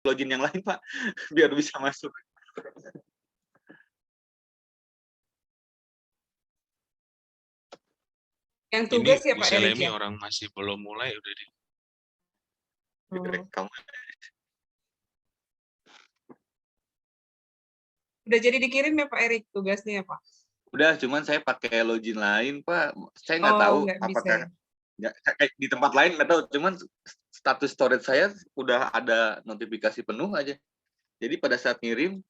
login yang lain, Pak, biar bisa masuk. Yang Ini tugas ya Bu Pak Erik Selemi ya? orang masih belum mulai udah di Direkam. Udah jadi dikirim ya Pak Erik tugasnya ya Pak? Udah, cuman saya pakai login lain, Pak. Saya nggak tahu Nggak bisa apakah ya? kayak di tempat lain nggak tahu, cuman status storage saya udah ada notifikasi penuh aja. Jadi pada saat ngirim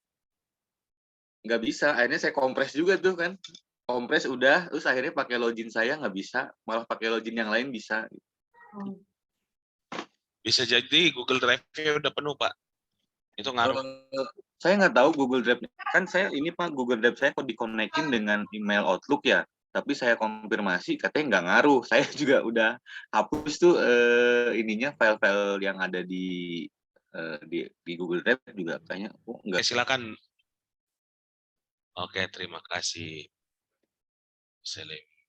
nggak bisa, akhirnya saya kompres juga tuh kan. Kompres udah, terus akhirnya pakai login saya nggak bisa, malah pakai login yang lain bisa. Bisa jadi Google Drive-nya udah penuh, Pak. Itu ngaruh. Saya nggak tahu Google Drive. Kan saya ini Pak, Google Drive saya kok dikonekin dengan email Outlook ya. Tapi saya konfirmasi katanya nggak ngaruh. Saya juga udah hapus tuh ininya file-file yang ada di Google Drive juga kayaknya nggak. Silakan. Oke, terima kasih. Selemi.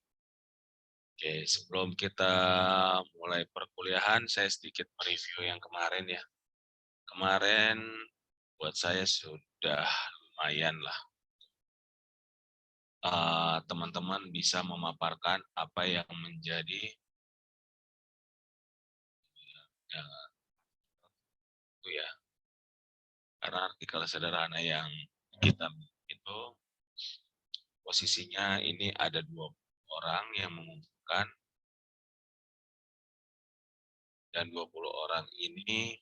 Oke, sebelum kita mulai perkuliahan, saya sedikit mereview yang kemarin ya. Kemarin buat saya sudah lumayan lah. Teman-teman bisa memaparkan apa yang menjadi itu ya. Karena artikel sederhana yang kita itu posisinya ini ada 2 orang yang mengumpulkan dan 20 orang ini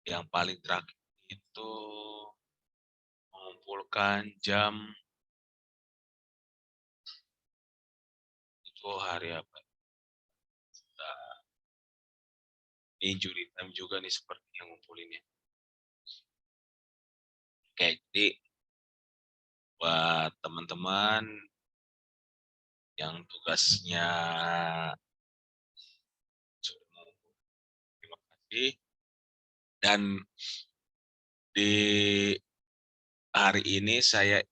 yang paling terakhir itu mengumpulkan jam itu hari apa? Injury time juga nih seperti yang ngumpulinnya. Oke, jadi buat teman-teman yang tugasnya terima kasih. Dan di hari ini saya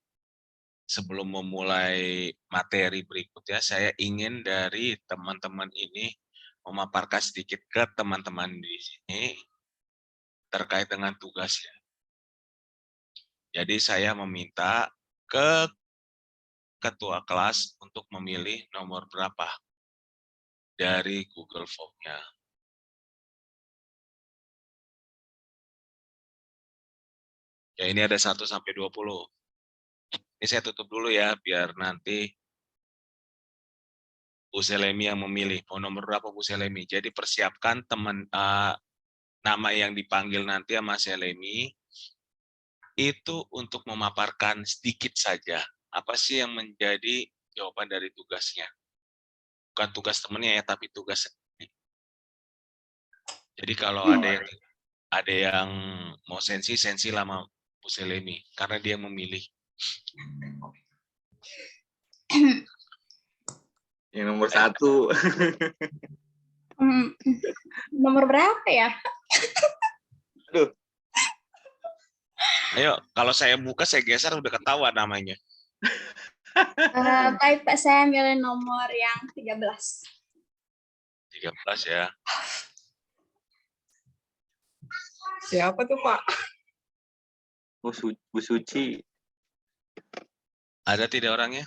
sebelum memulai materi berikutnya, saya ingin dari teman-teman ini memaparkan sedikit ke teman-teman di sini terkait dengan tugasnya. Jadi saya meminta ke ketua kelas untuk memilih nomor berapa dari Google Form-nya. Ya ini ada 1 sampai 20. Ini saya tutup dulu ya biar nanti Bu Selemi yang memilih. Mau nomor berapa Bu Selemi? Jadi persiapkan nama yang dipanggil nanti sama Selemi itu untuk memaparkan sedikit saja apa sih yang menjadi jawaban dari tugasnya. Bukan tugas temennya ya, tapi tugas. Jadi kalau ada yang mau sensi lama Bu Selemi karena dia memilih. Yang nomor 1. Nomor berapa ya? Aduh. Ayo, kalau saya buka, saya geser udah ketahuan namanya. Baik Pak, saya milih nomor yang 13. 13 ya. Siapa tuh Pak? Bu Suci. Ada tidak orangnya?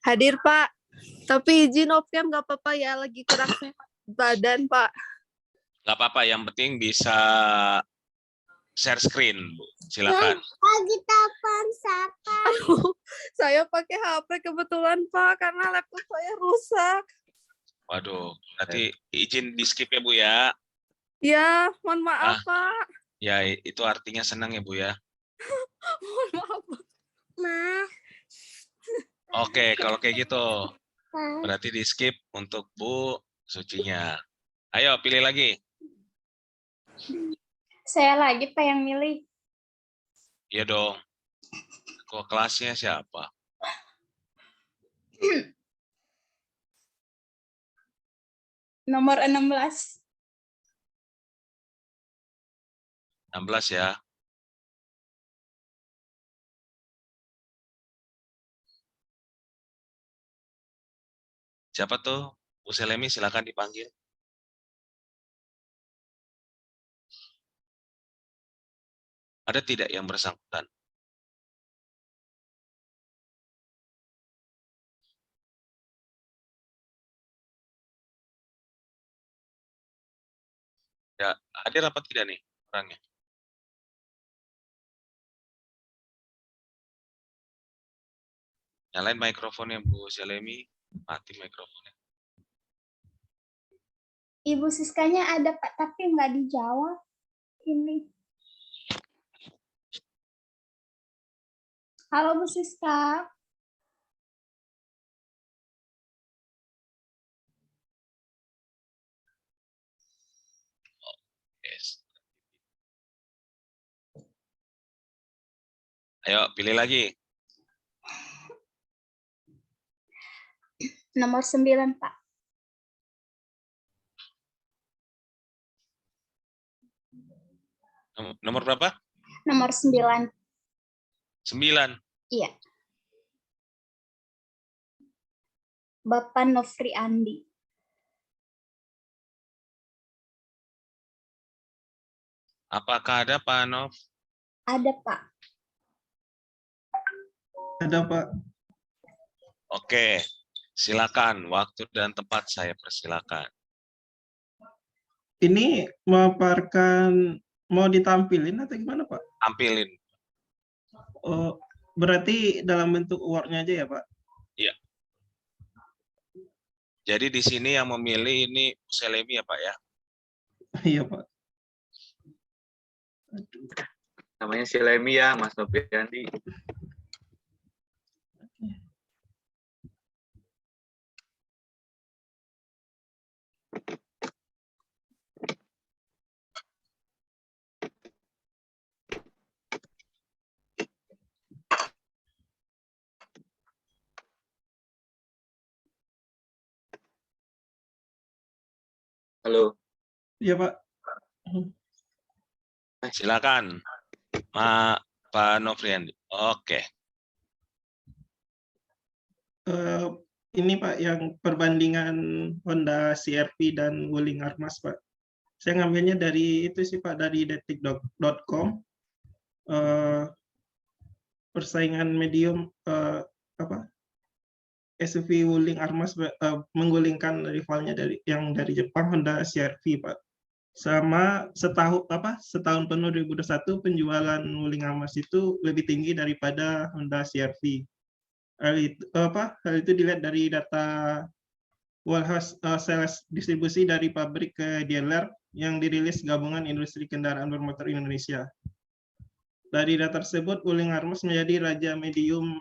Hadir Pak, tapi izin off-cam nggak apa-apa ya, lagi kurang sehat badan Pak. Nggak apa-apa, yang penting bisa share screen, Bu. Silakan. Lagi telepon siapa? Saya pakai HP kebetulan Pak, karena laptop saya rusak. Waduh, nanti izin di skip ya Bu ya. Ya, mohon maaf Pak. Ya, itu artinya senang ya Bu ya. Mohon maaf. Ma. Oke, kalau kayak gitu, berarti di skip untuk Bu Sucinya. Ayo, pilih lagi. Saya lagi Pak yang milih. Iya dong. Ketua kelasnya siapa? Nomor 16. 16 ya. Siapa tuh? Bu Selemi, silakan dipanggil. Ada tidak yang bersangkutan? Ya, hadir apa tidak nih orangnya? Nyalain mikrofonnya Bu Selemi, mati mikrofonnya. Ibu Siskanya ada Pak, tapi nggak dijawab. Ini. Halo Bu Siska. Yes. Ayo, pilih lagi. Nomor 9 Pak. Nomor berapa? Nomor 9. 9. Iya. Bapak Nofri Andi. Apakah ada Pak Nov? Ada Pak. Ada Pak. Oke, silakan. Waktu dan tempat saya persilakan. Ini memaparkan mau ditampilin atau gimana Pak? Tampilin. Oh, berarti dalam bentuk Word-nya aja ya Pak? Iya. Jadi di sini yang memilih ini Bu Selemi ya Pak ya? Iya Pak. Aduh. Namanya Selemi ya, Mas Noviandi. Halo. Iya Pak. Silakan, Pak Nofriandi. Oke. Ini Pak yang perbandingan Honda CR-V dan Wuling Armas Pak. Saya ngambilnya dari itu sih Pak, dari detik.com. Persaingan medium SUV Wuling Armas menggulingkan rivalnya dari Jepang, Honda CR-V Pak. Sama setahun penuh 2021 penjualan Wuling Armas itu lebih tinggi daripada Honda CR-V. Hal itu dilihat dari data warehouse sales distribusi dari pabrik ke dealer yang dirilis Gabungan Industri Kendaraan Bermotor Indonesia. Dari data tersebut, Wuling Armas menjadi raja medium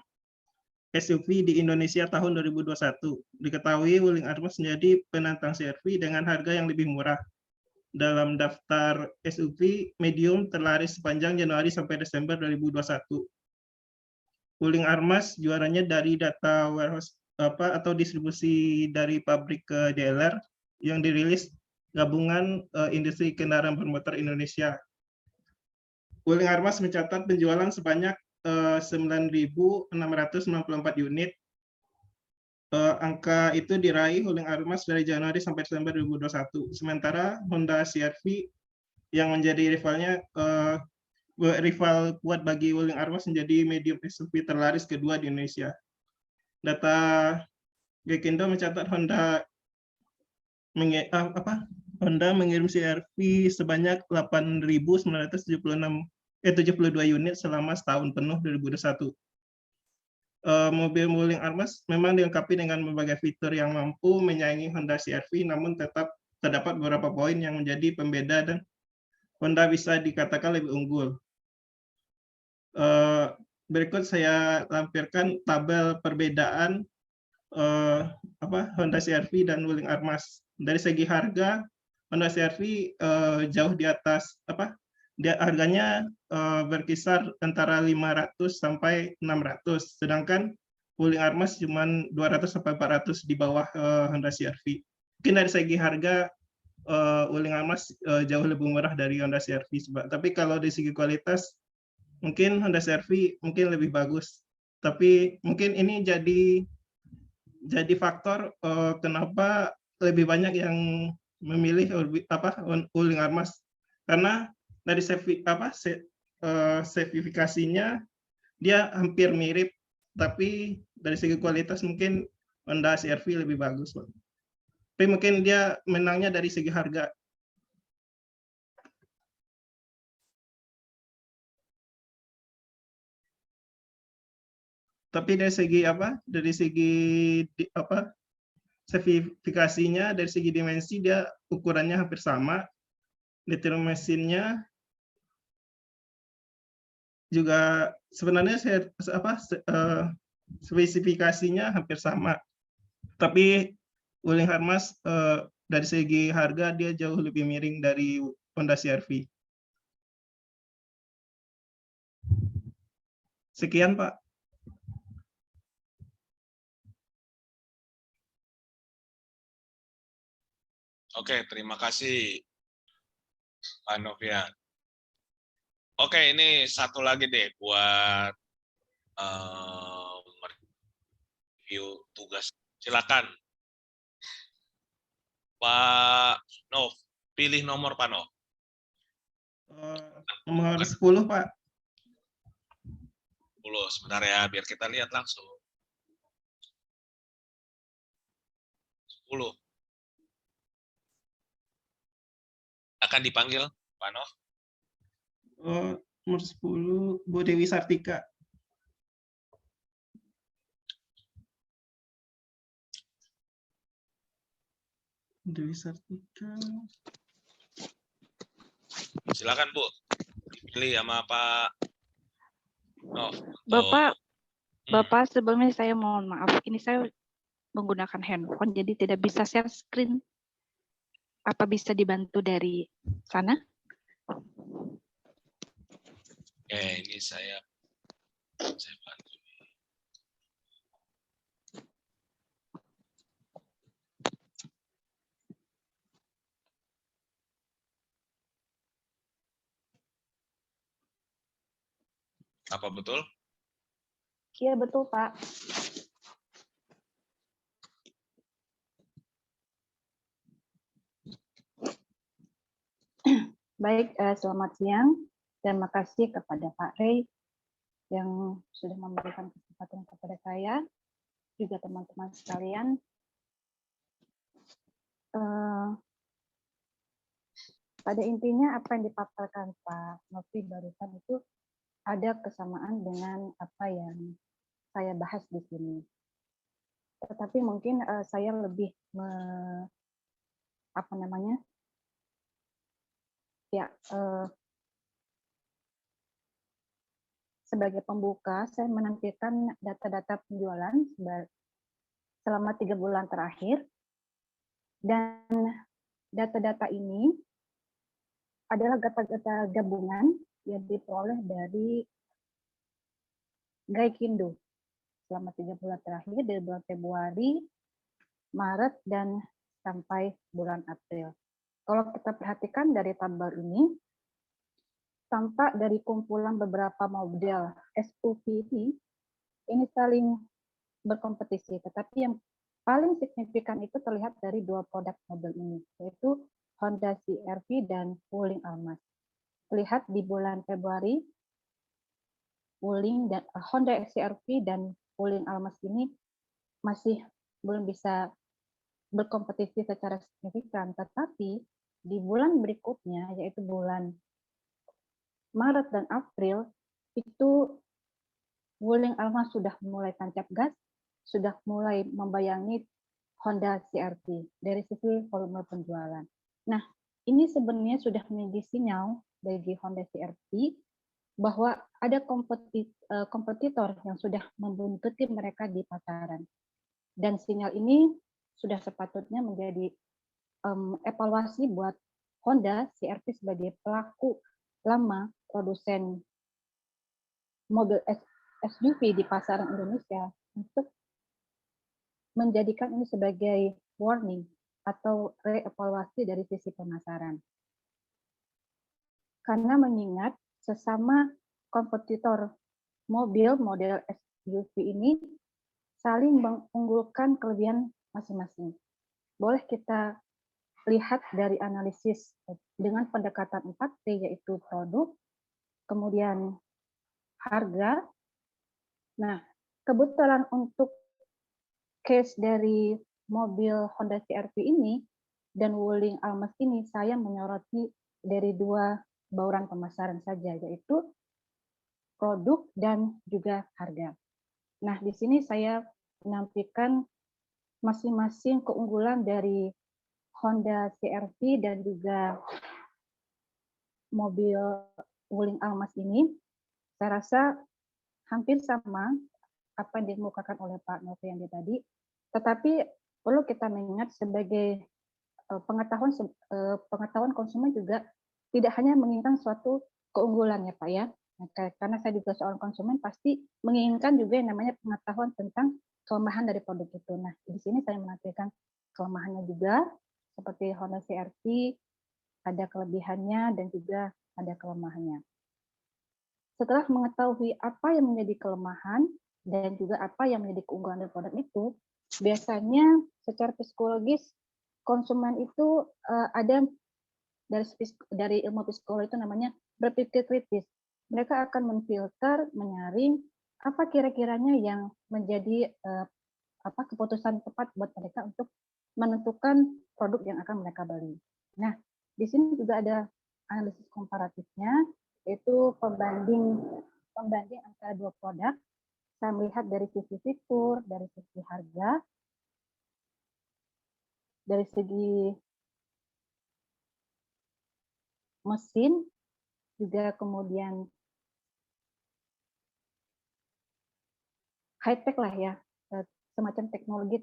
SUV di Indonesia tahun 2021. Diketahui Wuling Armas menjadi penantang CR-V dengan harga yang lebih murah. Dalam daftar SUV medium terlaris sepanjang Januari sampai Desember 2021. Wuling Armas juaranya dari data warehouse atau distribusi dari pabrik ke dealer yang dirilis Gabungan Industri Kendaraan Bermotor Indonesia. Wuling Armas mencatat penjualan sebanyak 9.694 unit. Angka itu diraih Wuling Armas dari Januari sampai Desember 2021. Sementara Honda CR-V yang menjadi rival kuat bagi Wuling Armas menjadi medium SUV terlaris kedua di Indonesia. Data Gekindo mencatat Honda mengirim CR-V sebanyak 8.972 unit selama setahun penuh 2021. Mobil Wuling Armas memang dilengkapi dengan berbagai fitur yang mampu menyaingi Honda CR-V, namun tetap terdapat beberapa poin yang menjadi pembeda dan Honda bisa dikatakan lebih unggul. Berikut saya lampirkan tabel perbedaan Honda CR-V dan Wuling Armas. Dari segi harga, Honda CR-V jauh di atas harganya berkisar antara 500 sampai 600, sedangkan Wuling Armas cuma 200 sampai 400 di bawah Honda CR-V. Mungkin dari segi harga Wuling Armas jauh lebih murah dari Honda CR-V, tapi kalau dari segi kualitas mungkin Honda CR-V mungkin lebih bagus. Tapi mungkin ini jadi jadi faktor kenapa lebih banyak yang memilih Wuling Armas, karena dari sertifikasinya dia hampir mirip, tapi dari segi kualitas mungkin Honda CR-V lebih bagus, Pak. Tapi mungkin dia menangnya dari segi harga. Tapi dari segi sertifikasinya, dari segi dimensi dia ukurannya hampir sama. Detail mesinnya juga sebenarnya spesifikasinya hampir sama. Tapi Wuling Armas dari segi harga dia jauh lebih miring dari Honda CR-V. Sekian, Pak. Oke, terima kasih Pak Novian. Oke, ini satu lagi deh buat review tugas. Silakan. Pak Nov, pilih nomor Pak Nov. Nomor 10, Pak. 10, sebentar ya, biar kita lihat langsung. 10. Akan dipanggil, Pak Nov. Nomor 10, Bu Dewi Sartika. Dewi Sartika. Silakan, Bu. Dipilih sama Pak Nov. Bapak, sebelumnya saya mohon maaf. Ini saya menggunakan handphone, jadi tidak bisa share screen. Apa bisa dibantu dari sana? Ini saya bantu. Apa betul? Iya, betul, Pak. Baik, selamat siang. Terima kasih kepada Pak Rey yang sudah memberikan kesempatan kepada saya, juga teman-teman sekalian. Pada intinya apa yang dipaparkan Pak Novi barusan itu ada kesamaan dengan apa yang saya bahas di sini. Tetapi mungkin saya lebih sebagai pembuka, saya menampilkan data-data penjualan selama 3 bulan terakhir, dan data-data ini adalah data gabungan yang diperoleh dari Gaikindo selama 3 bulan terakhir, dari bulan Februari, Maret, dan sampai bulan April. Kalau kita perhatikan dari tabel ini, tampak dari kumpulan beberapa model SUV ini saling berkompetisi, tetapi yang paling signifikan itu terlihat dari 2 produk mobil ini, yaitu Honda CR-V dan Wuling Armas. Lihat di bulan Februari, Honda CR-V dan Wuling Armas ini masih belum bisa berkompetisi secara signifikan, tetapi di bulan berikutnya, yaitu bulan Maret dan April, itu Wuling Armas sudah mulai tancap gas, sudah mulai membayangi Honda CR-V dari sisi volume penjualan. Nah, ini sebenarnya sudah menjadi sinyal bagi Honda CR-V bahwa ada kompetitor yang sudah membuntuti mereka di pasaran. Dan sinyal ini sudah sepatutnya menjadi evaluasi buat Honda CR-V sebagai pelaku lama produsen mobil SUV di pasaran Indonesia untuk menjadikan ini sebagai warning atau reevaluasi dari sisi pemasaran. Karena mengingat sesama kompetitor mobil model SUV ini saling mengunggulkan kelebihan masing-masing. Boleh kita lihat dari analisis dengan pendekatan 4P, yaitu produk, kemudian harga. Nah, kebetulan untuk case dari mobil Honda CR-V ini dan Wuling Almas ini, saya menyoroti dari 2 bauran pemasaran saja, yaitu produk dan juga harga. Nah, di sini saya menampilkan masing-masing keunggulan dari Honda CR-V dan juga mobil Wuling Almas ini. Saya rasa hampir sama apa yang dikemukakan oleh Pak Noviandi tadi, tetapi perlu kita mengingat sebagai pengetahuan konsumen juga tidak hanya menginginkan suatu keunggulan ya Pak ya. Nah, karena saya juga seorang konsumen pasti menginginkan juga yang namanya pengetahuan tentang kelemahan dari produk itu. Nah, di sini saya menampilkan kelemahannya juga, seperti Honda CR-V ada kelebihannya dan juga ada kelemahannya. Setelah mengetahui apa yang menjadi kelemahan dan juga apa yang menjadi keunggulan dari produk itu, biasanya secara psikologis konsumen itu ada dari ilmu psikologi itu namanya berpikir kritis. Mereka akan memfilter, menyaring apa kira-kiranya yang menjadi keputusan tepat buat mereka untuk menentukan produk yang akan mereka beli. Nah, di sini juga ada analisis komparatifnya, yaitu pembanding antara 2 produk. Saya melihat dari sisi fitur, dari sisi harga, dari segi mesin, juga kemudian high-tech lah ya, semacam teknologi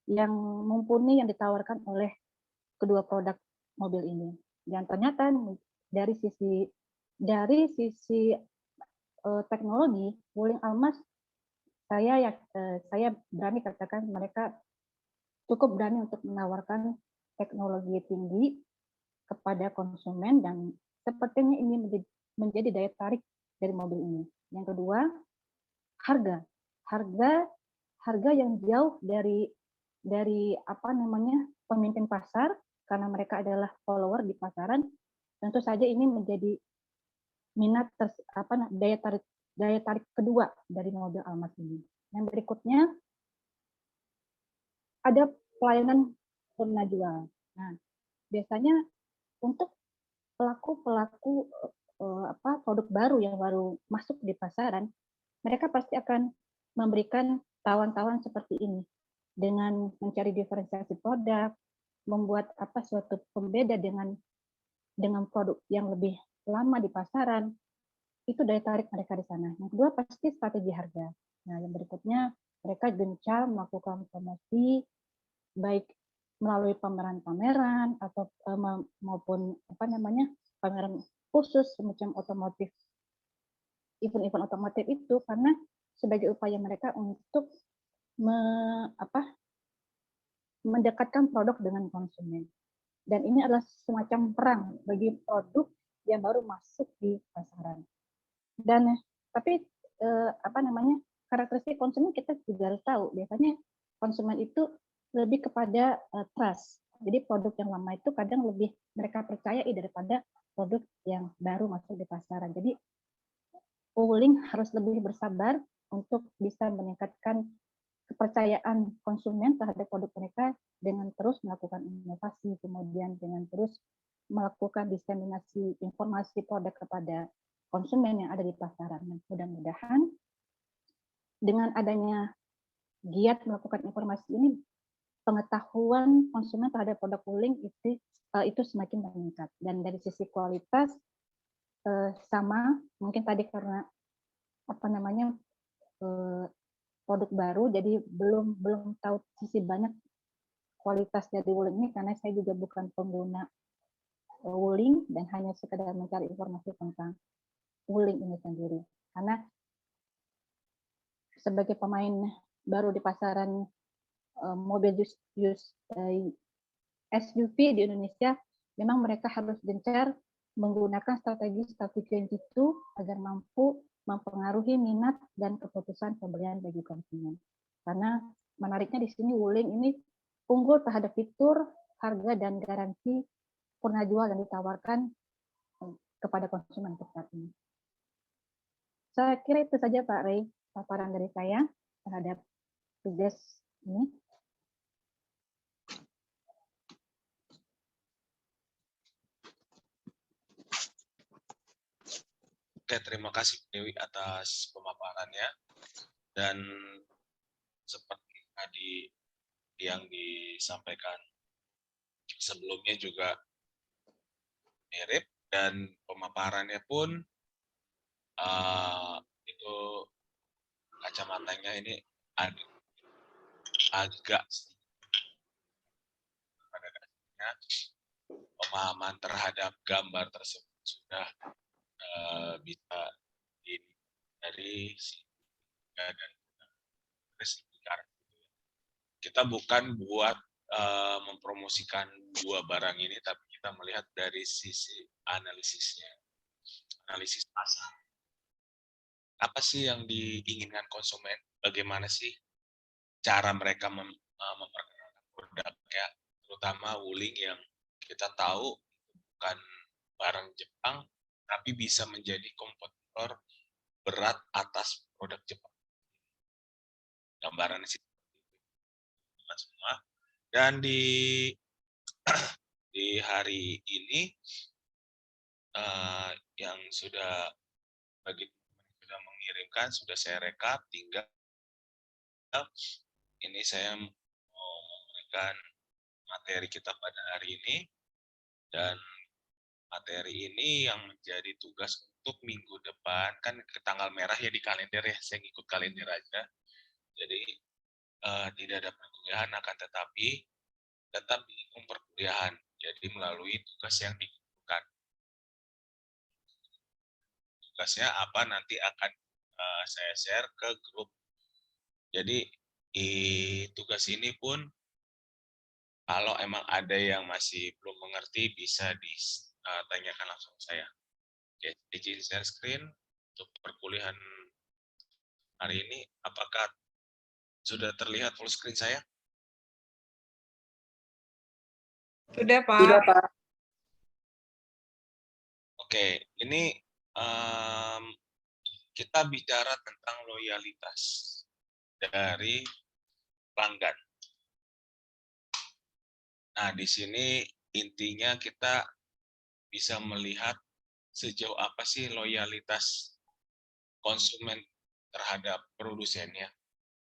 yang mumpuni yang ditawarkan oleh kedua produk mobil ini. Dan ternyata dari sisi teknologi, Wuling Almas saya berani katakan mereka cukup berani untuk menawarkan teknologi tinggi kepada konsumen dan sepertinya ini menjadi daya tarik dari mobil ini. Yang kedua, harga yang jauh dari pemimpin pasar, karena mereka adalah follower di pasaran. Tentu saja ini menjadi minat daya tarik kedua dari mobil Almas ini. Yang berikutnya ada pelayanan purna jual. Nah, biasanya untuk pelaku produk baru yang baru masuk di pasaran, mereka pasti akan memberikan tawaran-tawaran seperti ini dengan mencari diferensiasi produk, membuat suatu pembeda dengan produk yang lebih lama di pasaran. Itu daya tarik mereka di sana. Yang kedua pasti strategi harga. Nah, yang berikutnya mereka gencar melakukan promosi baik melalui pameran-pameran atau maupun pameran khusus semacam otomotif, event-event otomotif itu karena sebagai upaya mereka untuk mendekatkan produk dengan konsumen. Dan ini adalah semacam perang bagi produk yang baru masuk di pasaran. Dan tapi karakteristik konsumen kita juga harus tahu. Biasanya konsumen itu lebih kepada trust. Jadi produk yang lama itu kadang lebih mereka percayai daripada produk yang baru masuk di pasaran. Jadi Wuling harus lebih bersabar untuk bisa meningkatkan kepercayaan konsumen terhadap produk mereka dengan terus melakukan inovasi, kemudian dengan terus melakukan diseminasi informasi produk kepada konsumen yang ada di pasaran. Mudah-mudahan dengan adanya giat melakukan informasi ini, pengetahuan konsumen terhadap produk Wuling itu semakin meningkat. Dan dari sisi kualitas sama, mungkin tadi karena produk baru, jadi belum tahu sisi banyak kualitas dari Wuling ini karena saya juga bukan pengguna Wuling dan hanya sekedar mencari informasi tentang Wuling ini sendiri. Karena sebagai pemain baru di pasaran mobil SUV di Indonesia, memang mereka harus gencar menggunakan strategi yang jitu agar mampu mempengaruhi minat dan keputusan pembelian bagi konsumen. Karena menariknya di sini Wuling ini unggul terhadap fitur, harga, dan garansi purna jual yang ditawarkan kepada konsumen untuk saat ini. Saya kira itu saja Pak Rey, paparan dari saya terhadap tugas ini. Oke, terima kasih Dewi atas pemaparannya. Dan seperti tadi yang disampaikan sebelumnya juga mirip, dan pemaparannya pun itu kacamatanya ini agak pada dasarnya pemahaman terhadap gambar tersebut sudah bisa dari dan kita bukan buat mempromosikan dua barang ini, tapi kita melihat dari sisi analisisnya, analisis pasar. Apa sih yang diinginkan konsumen? Bagaimana sih cara mereka memperkenalkan produknya, terutama Wuling yang kita tahu bukan barang Jepang, tapi bisa menjadi kompetitor berat atas produk Jepang. Gambarannya sih semua. Dan di hari ini yang sudah bagi sudah mengirimkan, sudah saya rekap, tinggal ini saya mau memberikan materi kita pada hari ini, dan materi ini yang menjadi tugas untuk minggu depan, kan ke tanggal merah ya di kalender ya, saya ngikut kalender aja, jadi tidak ada perkuliahan, akan tetapi tetap dihitung perkuliahan, jadi melalui tugas yang dikumpulkan. Tugasnya apa nanti akan saya share ke grup. Jadi tugas ini pun kalau emang ada yang masih belum mengerti bisa ditanyakan langsung saya. Oke, izin share screen untuk perkuliahan hari ini. Apakah sudah terlihat full screen saya? Sudah, Pak. Oke, ini kita bicara tentang loyalitas dari pelanggan. Nah, di sini intinya kita bisa melihat sejauh apa sih loyalitas konsumen terhadap produsennya,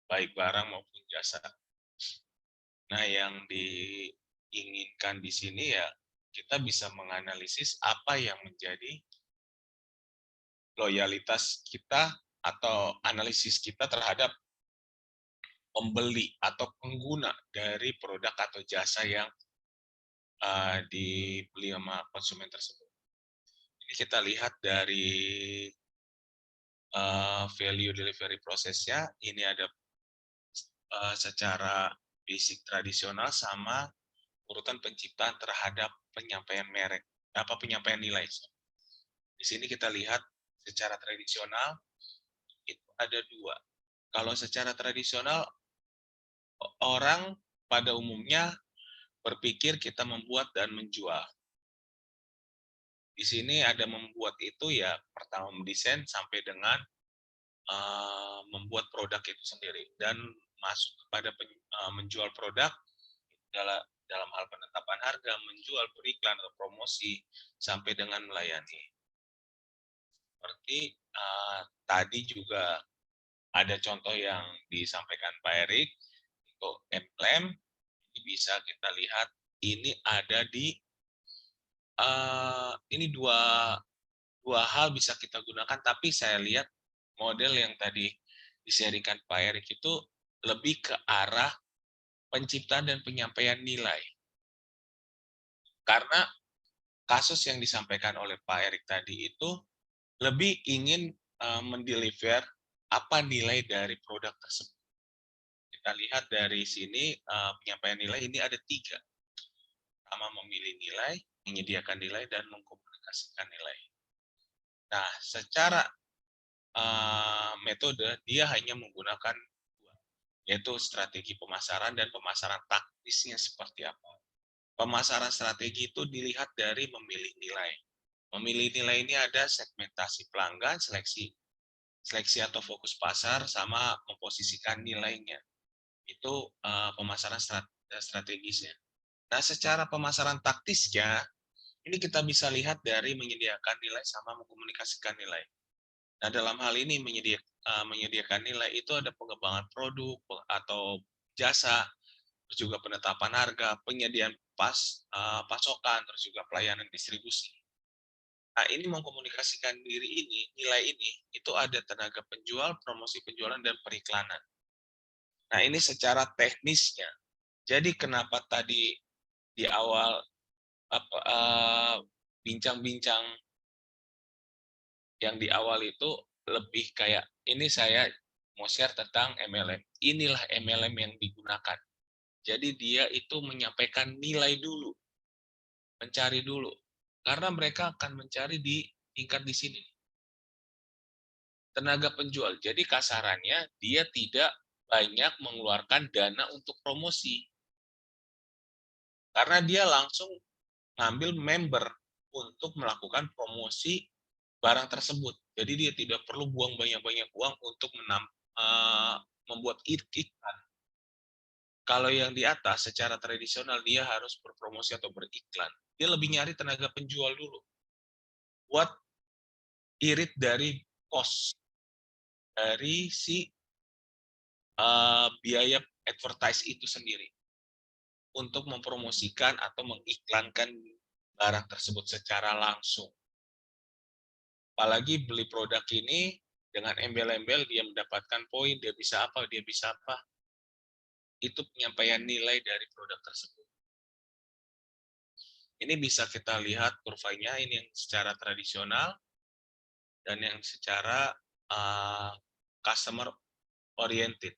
baik barang maupun jasa. Nah, yang diinginkan di sini ya kita bisa menganalisis apa yang menjadi loyalitas kita atau analisis kita terhadap pembeli atau pengguna dari produk atau jasa yang dibeli sama konsumen tersebut. Ini kita lihat dari value delivery prosesnya, ini ada secara basic tradisional sama urutan penciptaan terhadap penyampaian merek, penyampaian nilai. Di sini kita lihat secara tradisional itu ada dua. Kalau secara tradisional orang pada umumnya berpikir kita membuat dan menjual. Di sini ada membuat itu ya pertama mendesain sampai dengan membuat produk itu sendiri, dan masuk kepada menjual produk dalam hal penetapan harga, menjual, beriklan atau promosi, sampai dengan melayani. Seperti tadi juga ada contoh yang disampaikan Pak Erik, untuk emblem, ini bisa kita lihat, ini ada di, ini dua hal bisa kita gunakan, tapi saya lihat model yang tadi di-sharingkan Pak Erik itu lebih ke arah penciptaan dan penyampaian nilai. Karena kasus yang disampaikan oleh Pak Erik tadi itu lebih ingin mendeliver apa nilai dari produk tersebut. Kita lihat dari sini penyampaian nilai ini ada 3. Pertama, memilih nilai, menyediakan nilai, dan mengkomunikasikan nilai. Nah, secara metode dia hanya menggunakan 2. yaitu strategi pemasaran dan pemasaran taktisnya seperti apa. Pemasaran strategi itu dilihat dari memilih nilai. Memilih nilai ini ada segmentasi pelanggan, seleksi atau fokus pasar, sama memposisikan nilainya. Itu pemasaran strategisnya. Nah, secara pemasaran taktisnya, ini kita bisa lihat dari menyediakan nilai sama mengkomunikasikan nilai. Nah, dalam hal ini menyediakan nilai itu ada pengembangan produk atau jasa, terus juga penetapan harga, penyediaan pasokan, terus juga pelayanan distribusi. Nah, ini mengkomunikasikan nilai ini, itu ada tenaga penjual, promosi penjualan, dan periklanan. Nah, ini secara teknisnya. Jadi kenapa tadi di awal bincang-bincang yang di awal itu lebih kayak, ini saya mau share tentang MLM. Inilah MLM yang digunakan. Jadi dia itu menyampaikan nilai dulu, mencari dulu. Karena mereka akan mencari di tingkat di sini. Tenaga penjual. Jadi kasarannya dia tidak banyak mengeluarkan dana untuk promosi. Karena dia langsung ngambil member untuk melakukan promosi barang tersebut. Jadi dia tidak perlu buang banyak-banyak uang untuk membuat iklan. Kalau yang di atas secara tradisional dia harus berpromosi atau beriklan. Dia lebih nyari tenaga penjual dulu. Buat irit dari cost dari si biaya advertise itu sendiri untuk mempromosikan atau mengiklankan barang tersebut secara langsung. Apalagi beli produk ini dengan embel-embel dia mendapatkan poin, dia bisa apa, itu penyampaian nilai dari produk tersebut. Ini bisa kita lihat kurvanya, ini yang secara tradisional dan yang secara customer oriented.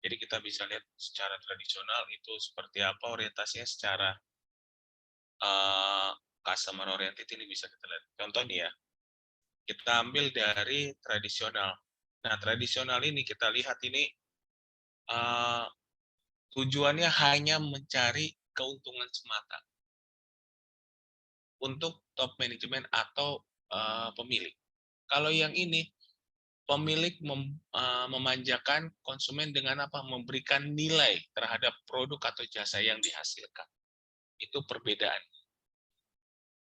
Jadi kita bisa lihat secara tradisional itu seperti apa orientasinya, secara customer oriented ini bisa kita lihat. Contoh nih ya, kita ambil dari tradisional. Nah, tradisional ini kita lihat ini tujuannya hanya mencari keuntungan semata untuk top manajemen atau pemilik. Kalau yang ini, pemilik memanjakan konsumen dengan apa? Memberikan nilai terhadap produk atau jasa yang dihasilkan. Itu perbedaan.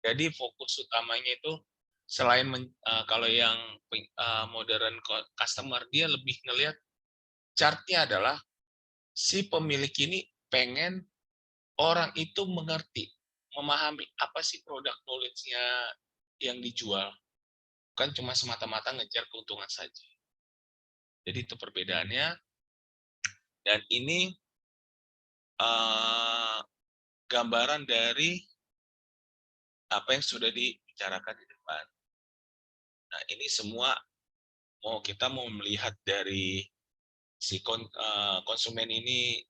Jadi fokus utamanya itu selain kalau yang modern customer, dia lebih ngelihat chartnya adalah si pemilik ini pengen orang itu mengerti, memahami apa sih produk knowledge-nya yang dijual. Bukan cuma semata-mata ngejar keuntungan saja. Jadi itu perbedaannya. Dan ini gambaran dari apa yang sudah dibicarakan di depan. Nah, ini semua kita mau melihat dari si konsumen ini,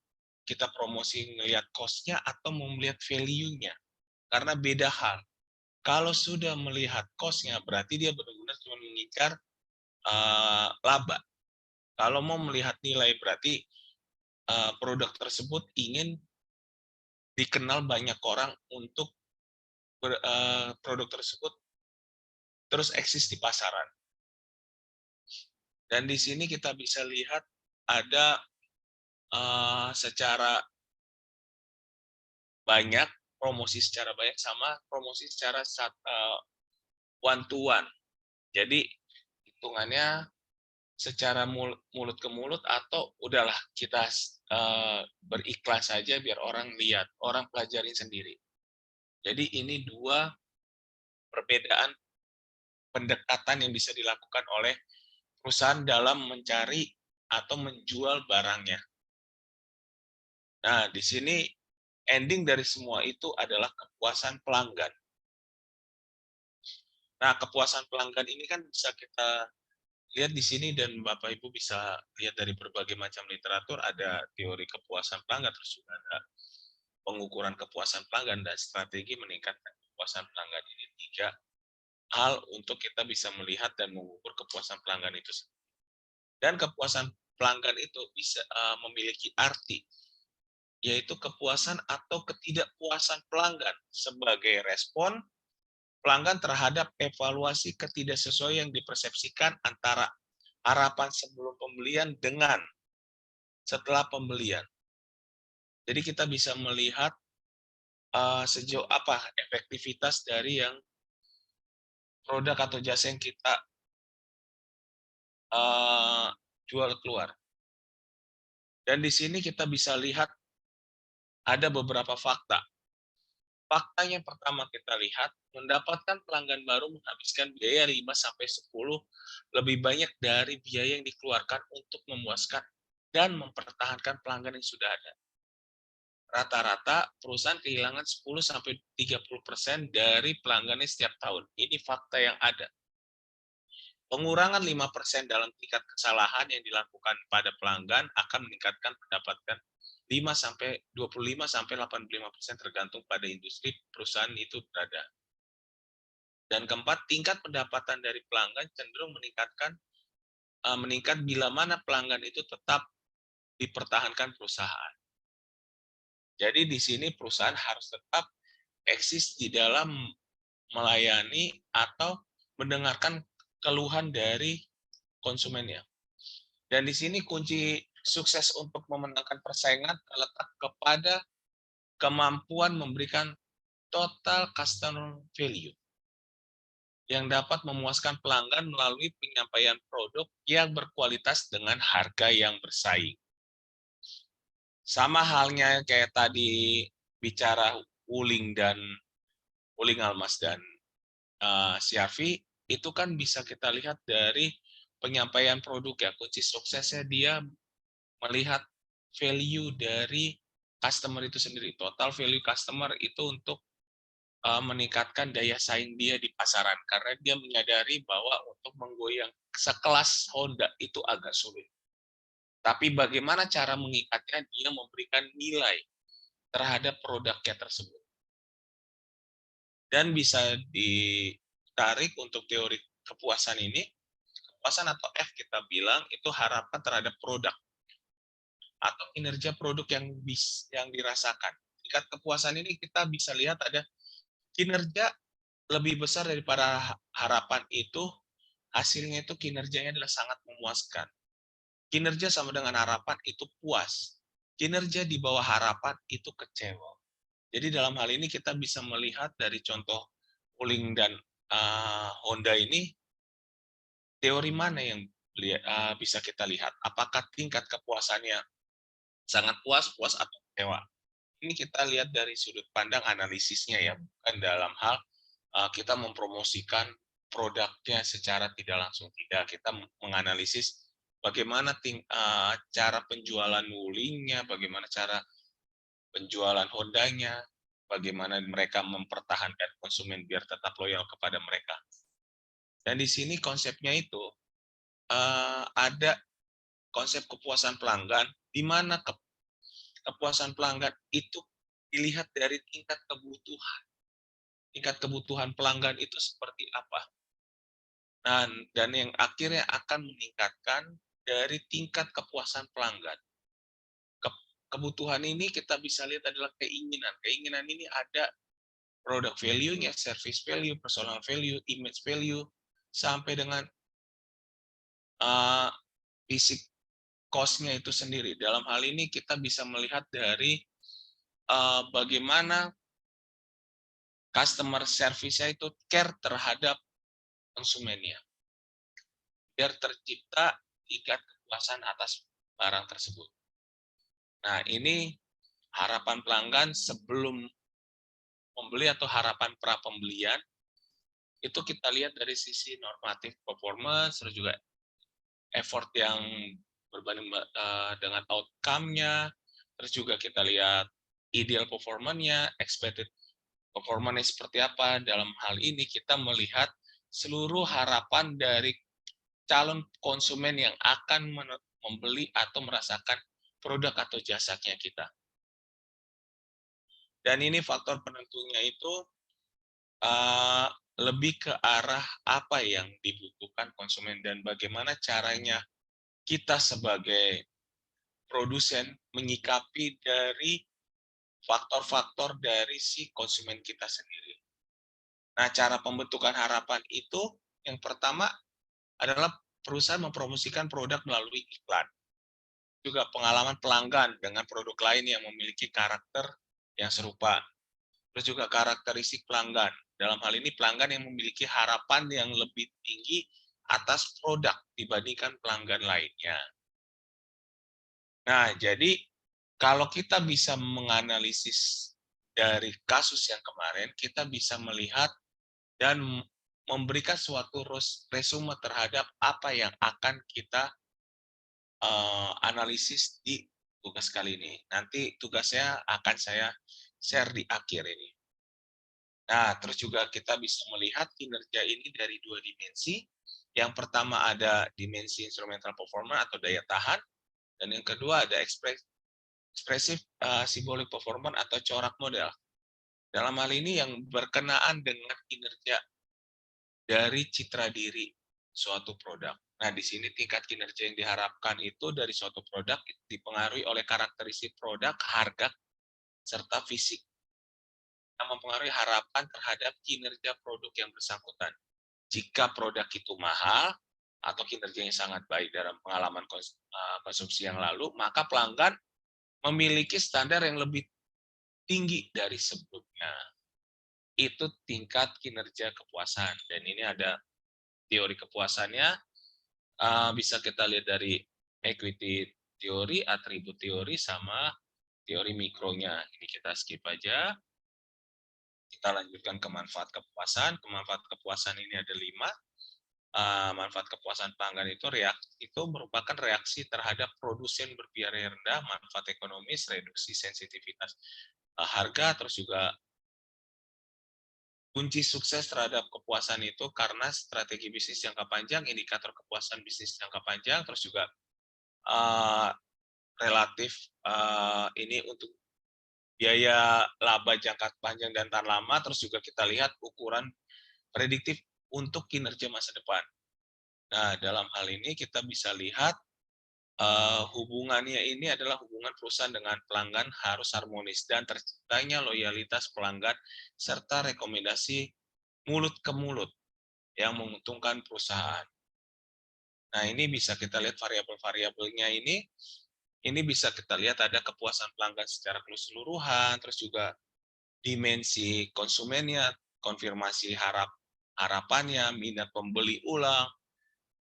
kita promosi ngelihat cost-nya atau mau melihat value-nya. Karena beda hal. Kalau sudah melihat cost-nya, berarti dia benar-benar cuma mengincar laba. Kalau mau melihat nilai, berarti produk tersebut ingin dikenal banyak orang untuk produk tersebut terus eksis di pasaran. Dan di sini kita bisa lihat ada secara banyak, promosi secara banyak sama promosi secara one to one. Jadi hitungannya secara mulut ke mulut atau udahlah kita beriklan saja biar orang lihat, orang pelajarin sendiri. Jadi ini dua perbedaan pendekatan yang bisa dilakukan oleh perusahaan dalam mencari atau menjual barangnya. Nah, di sini ending dari semua itu adalah kepuasan pelanggan. Nah, kepuasan pelanggan ini kan bisa kita lihat di sini dan Bapak Ibu bisa lihat dari berbagai macam literatur, ada teori kepuasan pelanggan, terus juga ada pengukuran kepuasan pelanggan dan strategi meningkatkan kepuasan pelanggan. Ini 3 hal untuk kita bisa melihat dan mengukur kepuasan pelanggan itu. Dan kepuasan pelanggan itu bisa memiliki arti, yaitu kepuasan atau ketidakpuasan pelanggan sebagai respon pelanggan terhadap evaluasi ketidaksesuaian yang dipersepsikan antara harapan sebelum pembelian dengan setelah pembelian. Jadi kita bisa melihat sejauh apa efektivitas dari yang produk atau jasa yang kita jual keluar. Dan di sini kita bisa lihat ada beberapa fakta. Fakta yang pertama kita lihat, mendapatkan pelanggan baru menghabiskan biaya 5-10 lebih banyak dari biaya yang dikeluarkan untuk memuaskan dan mempertahankan pelanggan yang sudah ada. Rata-rata perusahaan kehilangan 10-30% dari pelanggannya setiap tahun. Ini fakta yang ada. Pengurangan 5% dalam tingkat kesalahan yang dilakukan pada pelanggan akan meningkatkan pendapatan 25-85% tergantung pada industri perusahaan itu berada. Dan keempat, tingkat pendapatan dari pelanggan cenderung meningkat bila mana pelanggan itu tetap dipertahankan perusahaan. Jadi di sini perusahaan harus tetap eksis di dalam melayani atau mendengarkan keluhan dari konsumennya. Dan di sini kunci sukses untuk memenangkan persaingan terletak kepada kemampuan memberikan total customer value yang dapat memuaskan pelanggan melalui penyampaian produk yang berkualitas dengan harga yang bersaing. Sama halnya kayak tadi bicara Wuling Almas dan CRV, itu kan bisa kita lihat dari penyampaian produk ya, kunci suksesnya dia melihat value dari customer itu sendiri. Total value customer itu untuk meningkatkan daya saing dia di pasaran. Karena dia menyadari bahwa untuk menggoyang sekelas Honda itu agak sulit. Tapi bagaimana cara mengikatnya, dia memberikan nilai terhadap produknya tersebut. Dan bisa ditarik untuk teori kepuasan ini, kepuasan atau F kita bilang itu harapan terhadap produk atau kinerja produk yang dirasakan. Tingkat kepuasan ini kita bisa lihat ada kinerja lebih besar daripada harapan itu, hasilnya itu kinerjanya adalah sangat memuaskan. Kinerja sama dengan harapan itu puas. Kinerja di bawah harapan itu kecewa. Jadi dalam hal ini kita bisa melihat dari contoh Wuling dan Honda ini, teori mana yang bisa kita lihat? Apakah tingkat kepuasannya sangat puas atau kecewa? Ini kita lihat dari sudut pandang analisisnya ya, bukan dalam hal kita mempromosikan produknya secara tidak langsung. Tidak, kita menganalisis bagaimana cara penjualan Wuling-nya, bagaimana cara penjualan Honda-nya, bagaimana mereka mempertahankan konsumen biar tetap loyal kepada mereka. Dan di sini konsepnya itu ada konsep kepuasan pelanggan, di mana kepuasan pelanggan itu dilihat dari tingkat kebutuhan. Tingkat kebutuhan pelanggan itu seperti apa. Dan yang akhirnya akan meningkatkan dari tingkat kepuasan pelanggan. Kebutuhan ini kita bisa lihat adalah keinginan. Keinginan ini ada product value-nya, service value, personal value, image value, sampai dengan basic cost-nya itu sendiri. Dalam hal ini kita bisa melihat dari bagaimana customer service-nya itu care terhadap konsumennya. Biar tercipta tingkat kepuasan atas barang tersebut. Nah, ini harapan pelanggan sebelum membeli atau harapan pra pembelian, itu kita lihat dari sisi normatif performance, terus juga effort yang berbanding dengan outcome-nya, terus juga kita lihat ideal performance-nya, expected performance seperti apa. Dalam hal ini kita melihat seluruh harapan dari calon konsumen yang akan membeli atau merasakan produk atau jasanya kita. Dan ini faktor penentunya itu lebih ke arah apa yang dibutuhkan konsumen dan bagaimana caranya kita sebagai produsen menyikapi dari faktor-faktor dari si konsumen kita sendiri. Nah, cara pembentukan harapan itu yang pertama adalah perusahaan mempromosikan produk melalui iklan. Juga pengalaman pelanggan dengan produk lain yang memiliki karakter yang serupa. Terus juga karakteristik pelanggan. Dalam hal ini pelanggan yang memiliki harapan yang lebih tinggi atas produk dibandingkan pelanggan lainnya. Nah, jadi kalau kita bisa menganalisis dari kasus yang kemarin, kita bisa melihat dan memberikan suatu resume terhadap apa yang akan kita analisis di tugas kali ini. Nanti tugasnya akan saya share di akhir ini. Nah, terus juga kita bisa melihat kinerja ini dari dua dimensi. Yang pertama ada dimensi instrumental performance atau daya tahan, dan yang kedua ada expressive symbolic performance atau corak model. Dalam hal ini yang berkenaan dengan kinerja dari citra diri suatu produk. Nah, di sini tingkat kinerja yang diharapkan itu dari suatu produk dipengaruhi oleh karakteristik produk, harga, serta fisik yang mempengaruhi harapan terhadap kinerja produk yang bersangkutan. Jika produk itu mahal atau kinerjanya sangat baik dalam pengalaman konsumsi yang lalu, maka pelanggan memiliki standar yang lebih tinggi dari sebelumnya. Itu tingkat kinerja kepuasan. Dan ini ada teori kepuasannya, bisa kita lihat dari equity teori, atribut teori, sama teori mikronya. Ini kita skip aja. Kita lanjutkan ke manfaat kepuasan. Manfaat kepuasan ini ada 5. Manfaat kepuasan pelanggan itu merupakan reaksi terhadap produsen berbiaya rendah, manfaat ekonomis, reduksi sensitivitas harga, terus juga kunci sukses terhadap kepuasan itu karena strategi bisnis jangka panjang, indikator kepuasan bisnis jangka panjang, terus juga relatif ini untuk biaya laba jangka panjang dan tahan lama, terus juga kita lihat ukuran prediktif untuk kinerja masa depan. Nah, dalam hal ini kita bisa lihat hubungannya ini adalah hubungan perusahaan dengan pelanggan harus harmonis dan terciptanya loyalitas pelanggan serta rekomendasi mulut ke mulut yang menguntungkan perusahaan. Nah, ini bisa kita lihat variabel-variabelnya ini bisa kita lihat ada kepuasan pelanggan secara keseluruhan, terus juga dimensi konsumennya, konfirmasi harapannya, minat pembeli ulang,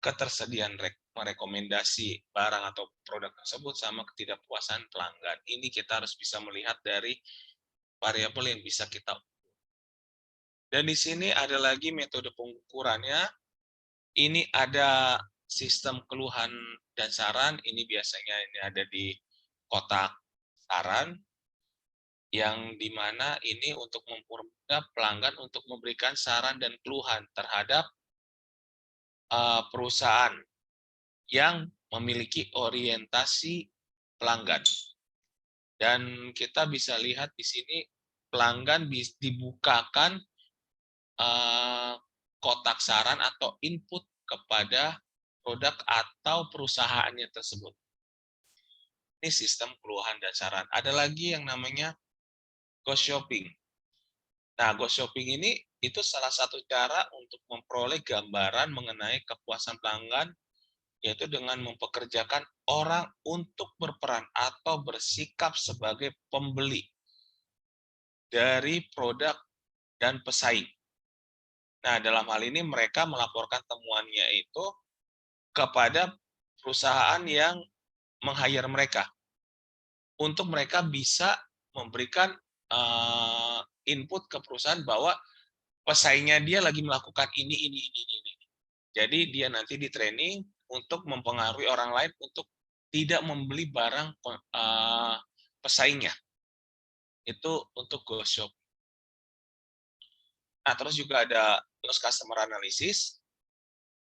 ketersediaan merekomendasi barang atau produk tersebut, sama ketidakpuasan pelanggan. Ini kita harus bisa melihat dari variabel yang bisa kita ukur. Dan di sini ada lagi metode pengukurannya. Ini ada sistem keluhan dan saran. Ini biasanya ini ada di kotak saran, yang dimana ini untuk mempermudah pelanggan untuk memberikan saran dan keluhan terhadap perusahaan yang memiliki orientasi pelanggan. Dan kita bisa lihat di sini pelanggan dibukakan kotak saran atau input kepada produk atau perusahaannya tersebut. Ini sistem keluhan dan saran. Ada lagi yang namanya ghost shopping. Nah, ghost shopping ini itu salah satu cara untuk memperoleh gambaran mengenai kepuasan pelanggan, yaitu dengan mempekerjakan orang untuk berperan atau bersikap sebagai pembeli dari produk dan pesaing. Nah, dalam hal ini mereka melaporkan temuannya itu kepada perusahaan yang meng-hire mereka, untuk mereka bisa memberikan input ke perusahaan bahwa pesaingnya dia lagi melakukan ini. Jadi dia nanti di training untuk mempengaruhi orang lain untuk tidak membeli barang pesaingnya. Itu untuk ghost shop. Nah, terus juga ada loss customer analysis.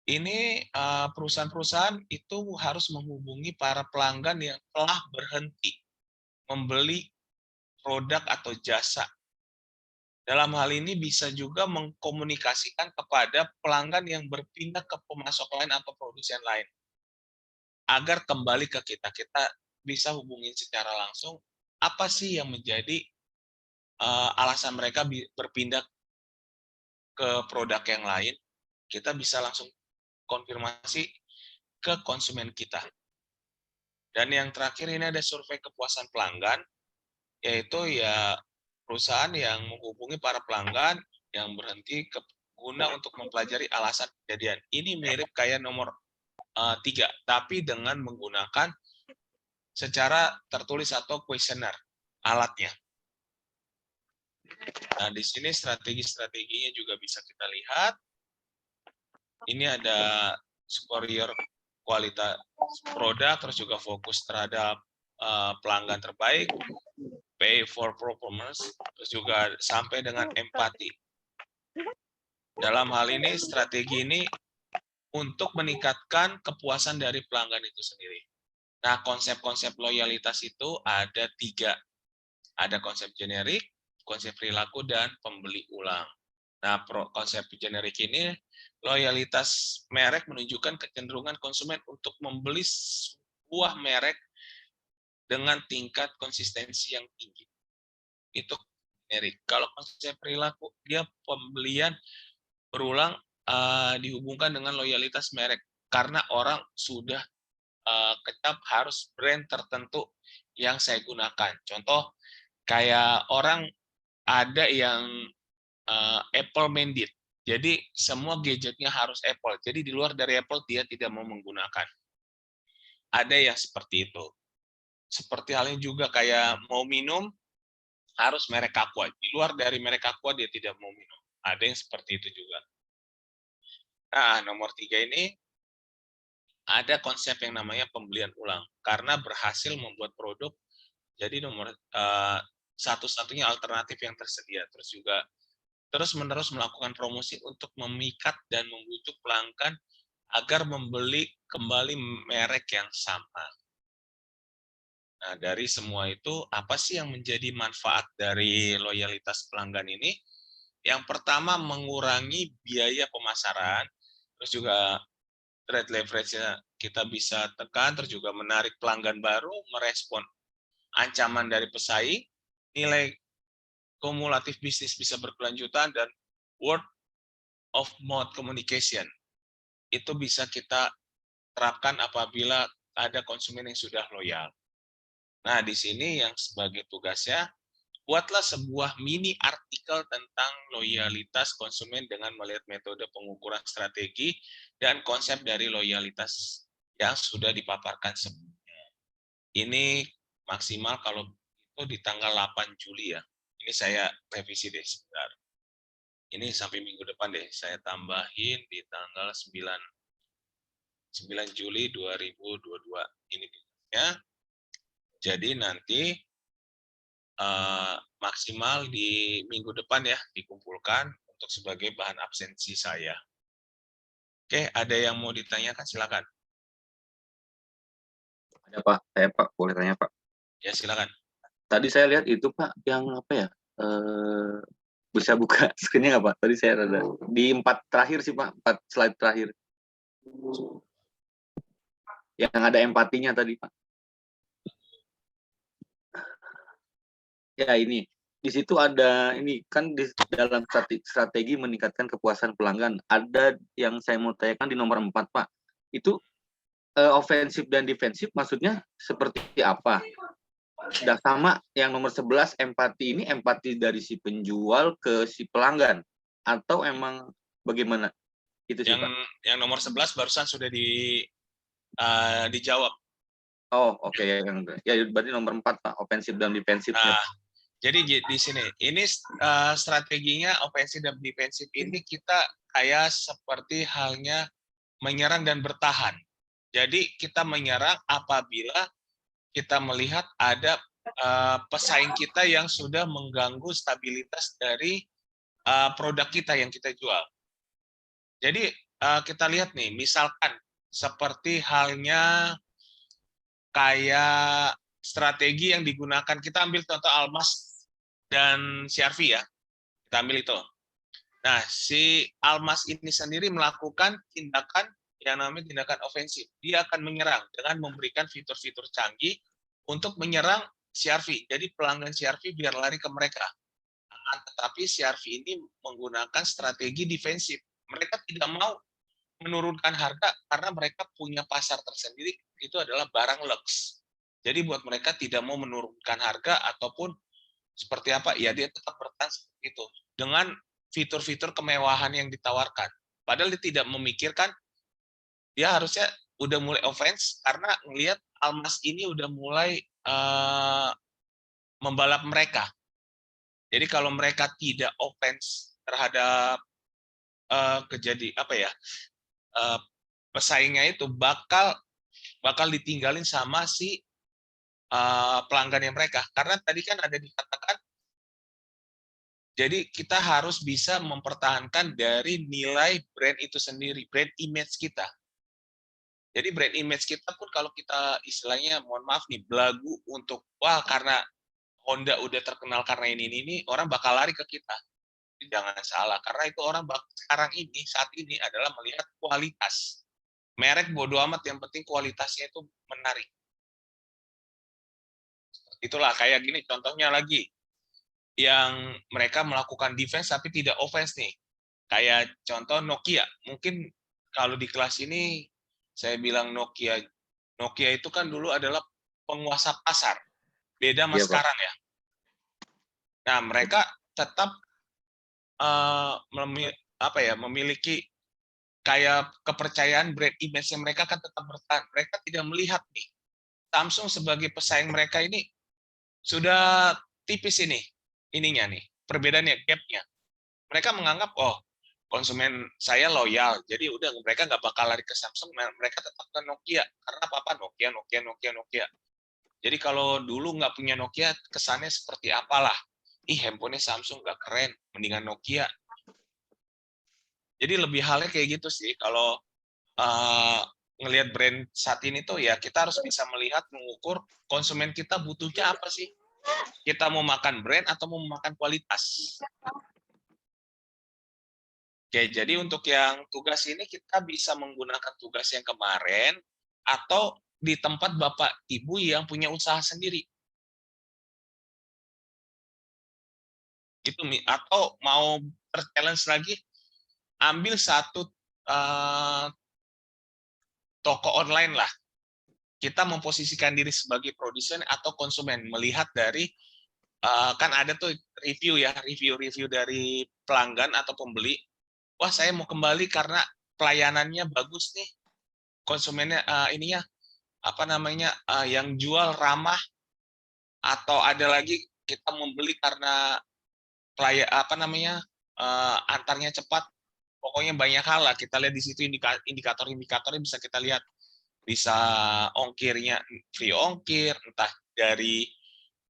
Ini perusahaan-perusahaan itu harus menghubungi para pelanggan yang telah berhenti membeli produk atau jasa. Dalam hal ini bisa juga mengkomunikasikan kepada pelanggan yang berpindah ke pemasok lain atau produsen lain. agar kembali ke kita. Kita bisa hubungin secara langsung apa sih yang menjadi alasan mereka berpindah ke produk yang lain. Kita bisa langsung konfirmasi ke konsumen kita. Dan yang terakhir ini ada survei kepuasan pelanggan, yaitu ya perusahaan yang menghubungi para pelanggan yang berhenti guna untuk mempelajari alasan kejadian. Ini mirip kayak nomor 3, tapi dengan menggunakan secara tertulis atau kuesioner alatnya. Nah, di sini strategi-strateginya juga bisa kita lihat. Ini ada superior kualitas produk, terus juga fokus terhadap pelanggan terbaik, pay for performance, terus juga sampai dengan empati. Dalam hal ini, strategi ini untuk meningkatkan kepuasan dari pelanggan itu sendiri. Nah, konsep-konsep loyalitas itu ada 3. Ada konsep generik, konsep perilaku, dan pembeli ulang. Nah, konsep generik ini, loyalitas merek menunjukkan kecenderungan konsumen untuk membeli sebuah merek dengan tingkat konsistensi yang tinggi. Itu generik. Kalau konsep perilaku, dia pembelian berulang dihubungkan dengan loyalitas merek. Karena orang sudah kecap harus brand tertentu yang saya gunakan. Contoh, kayak orang ada yang Apple mandate. Jadi semua gadgetnya harus Apple. Jadi di luar dari Apple dia tidak mau menggunakan. Ada yang seperti itu. Seperti halnya juga kayak mau minum harus merek Aqua. Di luar dari merek Aqua dia tidak mau minum. Ada yang seperti itu juga. Nah, nomor 3 ini ada konsep yang namanya pembelian ulang. Karena berhasil membuat produk jadi nomor satu-satunya alternatif yang tersedia. Terus juga terus-menerus melakukan promosi untuk memikat dan membujuk pelanggan agar membeli kembali merek yang sama. Nah, dari semua itu, apa sih yang menjadi manfaat dari loyalitas pelanggan ini? Yang pertama, mengurangi biaya pemasaran, terus juga trade leverage-nya kita bisa tekan, terus juga menarik pelanggan baru, merespon ancaman dari pesaing, nilai kumulatif bisnis bisa berkelanjutan, dan word of mouth communication. Itu bisa kita terapkan apabila ada konsumen yang sudah loyal. Nah, di sini yang sebagai tugasnya, buatlah sebuah mini artikel tentang loyalitas konsumen dengan melihat metode pengukuran strategi dan konsep dari loyalitas yang sudah dipaparkan sebelumnya. Ini maksimal kalau itu di tanggal 8 Juli ya. Ini saya revisi deh sebentar. Ini sampai minggu depan deh, saya tambahin di tanggal 9 Juli 2022. Ini ya. Jadi nanti maksimal di minggu depan ya dikumpulkan untuk sebagai bahan absensi saya. Oke, ada yang mau ditanyakan silakan. Ada Pak, saya Pak, boleh tanya Pak. Ya silakan. Tadi saya lihat itu Pak, yang apa ya? Bisa buka screen-nya nggak Pak? Tadi saya ada di 4 terakhir sih Pak, 4 slide terakhir. Yang ada empatinya tadi Pak. Ya ini, di situ ada ini kan di dalam strategi meningkatkan kepuasan pelanggan. Ada yang saya mau tanyakan di nomor 4 Pak. Itu ofensif dan defensif maksudnya seperti apa? Sudah sama yang nomor 11 empati ini empati dari si penjual ke si pelanggan atau emang bagaimana? Itu sih Pak. Yang nomor 11 barusan sudah dijawab. Oh, oke ya berarti nomor 4 Pak, ofensif dan defensif. Jadi di sini ini strateginya ofensif dan defensif ini kita kayak seperti halnya menyerang dan bertahan. Jadi kita menyerang apabila kita melihat ada pesaing kita yang sudah mengganggu stabilitas dari produk kita yang kita jual. Jadi kita lihat nih, misalkan seperti halnya kayak strategi yang digunakan, kita ambil contoh Almas dan CRV ya, kita ambil itu. Nah, si Almas ini sendiri melakukan tindakan yang namanya tindakan ofensif. Dia akan menyerang dengan memberikan fitur-fitur canggih untuk menyerang CRV. Jadi pelanggan CRV biar lari ke mereka. Tetapi CRV ini menggunakan strategi defensif. Mereka tidak mau menurunkan harga karena mereka punya pasar tersendiri, itu adalah barang lux. Jadi buat mereka tidak mau menurunkan harga ataupun seperti apa, ya dia tetap bertahan seperti itu. Dengan fitur-fitur kemewahan yang ditawarkan. Padahal dia tidak memikirkan, dia harusnya udah mulai offense karena ngelihat Almas ini udah mulai membalap mereka. Jadi kalau mereka tidak offense terhadap pesaingnya itu bakal ditinggalin sama si pelanggannya mereka. Karena tadi kan ada dikatakan, jadi kita harus bisa mempertahankan dari nilai brand itu sendiri, brand image kita. Jadi brand image kita pun kalau kita istilahnya, mohon maaf nih, belagu untuk, wah karena Honda udah terkenal karena ini, orang bakal lari ke kita. Jangan salah, karena itu orang sekarang ini, saat ini adalah melihat kualitas. Merek bodo amat, yang penting kualitasnya itu menarik. Itulah kayak gini contohnya lagi, yang mereka melakukan defense tapi tidak offense nih. Kayak contoh Nokia, mungkin kalau di kelas ini saya bilang Nokia itu kan dulu adalah penguasa pasar, beda sama sekarang ya. Nah mereka tetap memiliki kayak kepercayaan brand image mereka kan tetap bertahan. Mereka tidak melihat nih Samsung sebagai pesaing mereka ini sudah tipis ininya nih, perbedaannya, gap-nya. Mereka menganggap, oh konsumen saya loyal, jadi udah mereka nggak bakal lari ke Samsung, mereka tetap ke Nokia. Karena apa? Nokia. Jadi kalau dulu nggak punya Nokia, kesannya seperti apalah. Handphonenya Samsung nggak keren, mendingan Nokia. Jadi lebih halnya kayak gitu sih. Kalau ngelihat brand saat ini tuh ya kita harus bisa melihat, mengukur konsumen kita butuhnya apa sih. Kita mau makan brand atau mau makan kualitas. Oke, jadi untuk yang tugas ini kita bisa menggunakan tugas yang kemarin atau di tempat Bapak Ibu yang punya usaha sendiri. Gitu, atau mau ter-challenge lagi, ambil satu toko online lah. Kita memposisikan diri sebagai produsen atau konsumen, melihat dari kan ada tuh review dari pelanggan atau pembeli. Wah, saya mau kembali karena pelayanannya bagus nih. Konsumennya yang jual ramah, atau ada lagi kita membeli karena antarnya cepat. Pokoknya banyak hal lah, kita lihat di situ indikator-indikatornya bisa kita lihat. Bisa ongkirnya free ongkir, entah dari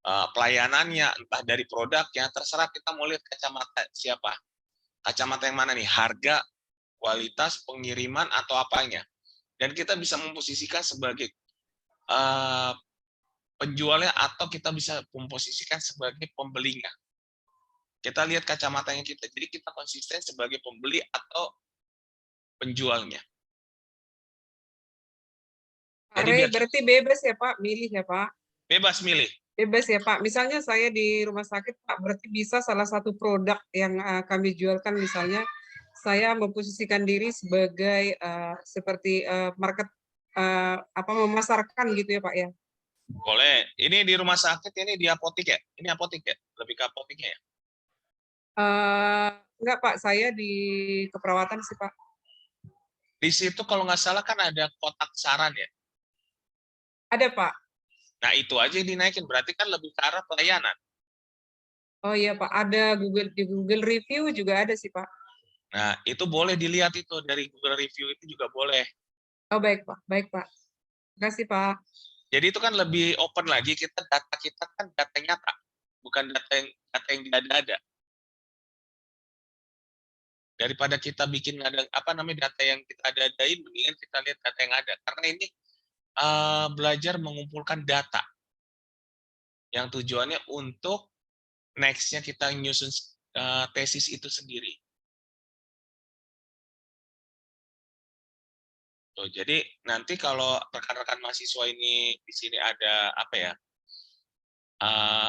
pelayanannya, entah dari produknya, terserah kita mau lihat kacamata siapa. Kacamata yang mana nih? Harga, kualitas, pengiriman, atau apanya. Dan kita bisa memposisikan sebagai penjualnya atau kita bisa memposisikan sebagai pembelinya. Kita lihat kacamatanya kita. Jadi kita konsisten sebagai pembeli atau penjualnya. Jadi berarti bebas ya Pak, milih ya Pak? Bebas milih. Bebas ya Pak. Misalnya saya di rumah sakit Pak, berarti bisa salah satu produk yang kami jualkan, misalnya saya memposisikan diri sebagai seperti market memasarkan gitu ya Pak ya? Boleh. Ini di rumah sakit, ini di apotik ya? Ini apotik ya? Lebih ke apotiknya ya? Enggak Pak, saya di keperawatan sih Pak. Di situ kalau nggak salah kan ada kotak saran ya? Ada Pak. Nah itu aja yang dinaikin, berarti kan lebih ke arah pelayanan. Oh iya Pak, ada di Google Review juga ada sih Pak. Nah itu boleh dilihat, itu dari Google Review itu juga boleh. Oh baik Pak, baik Pak. Terima kasih Pak. Jadi itu kan lebih open lagi, data kita kan data nyata, bukan data yang ada-ada. Daripada kita bikin data yang kita ada-adain, mendingan kita lihat data yang ada. Karena ini belajar mengumpulkan data yang tujuannya untuk next-nya kita nyusun tesis itu sendiri. Tuh, jadi nanti kalau rekan-rekan mahasiswa ini di sini ada apa ya?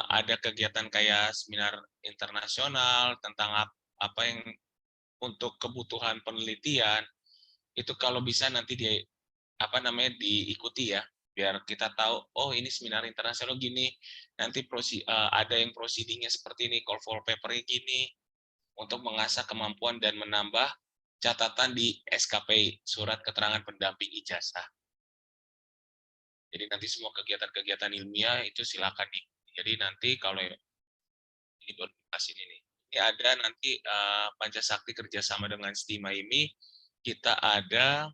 Ada kegiatan kayak seminar internasional tentang apa yang untuk kebutuhan penelitian, itu kalau bisa nanti diikuti ya, biar kita tahu, oh ini seminar internasional gini, nanti ada yang proceedingnya seperti ini, call for paper-nya gini, untuk mengasah kemampuan dan menambah catatan di SKPI, surat keterangan pendamping ijazah. Jadi nanti semua kegiatan-kegiatan ilmiah itu silakan nih. Jadi nanti kalau ini berkasih ini ada nanti Pancasakti kerjasama dengan STIMA ini, kita ada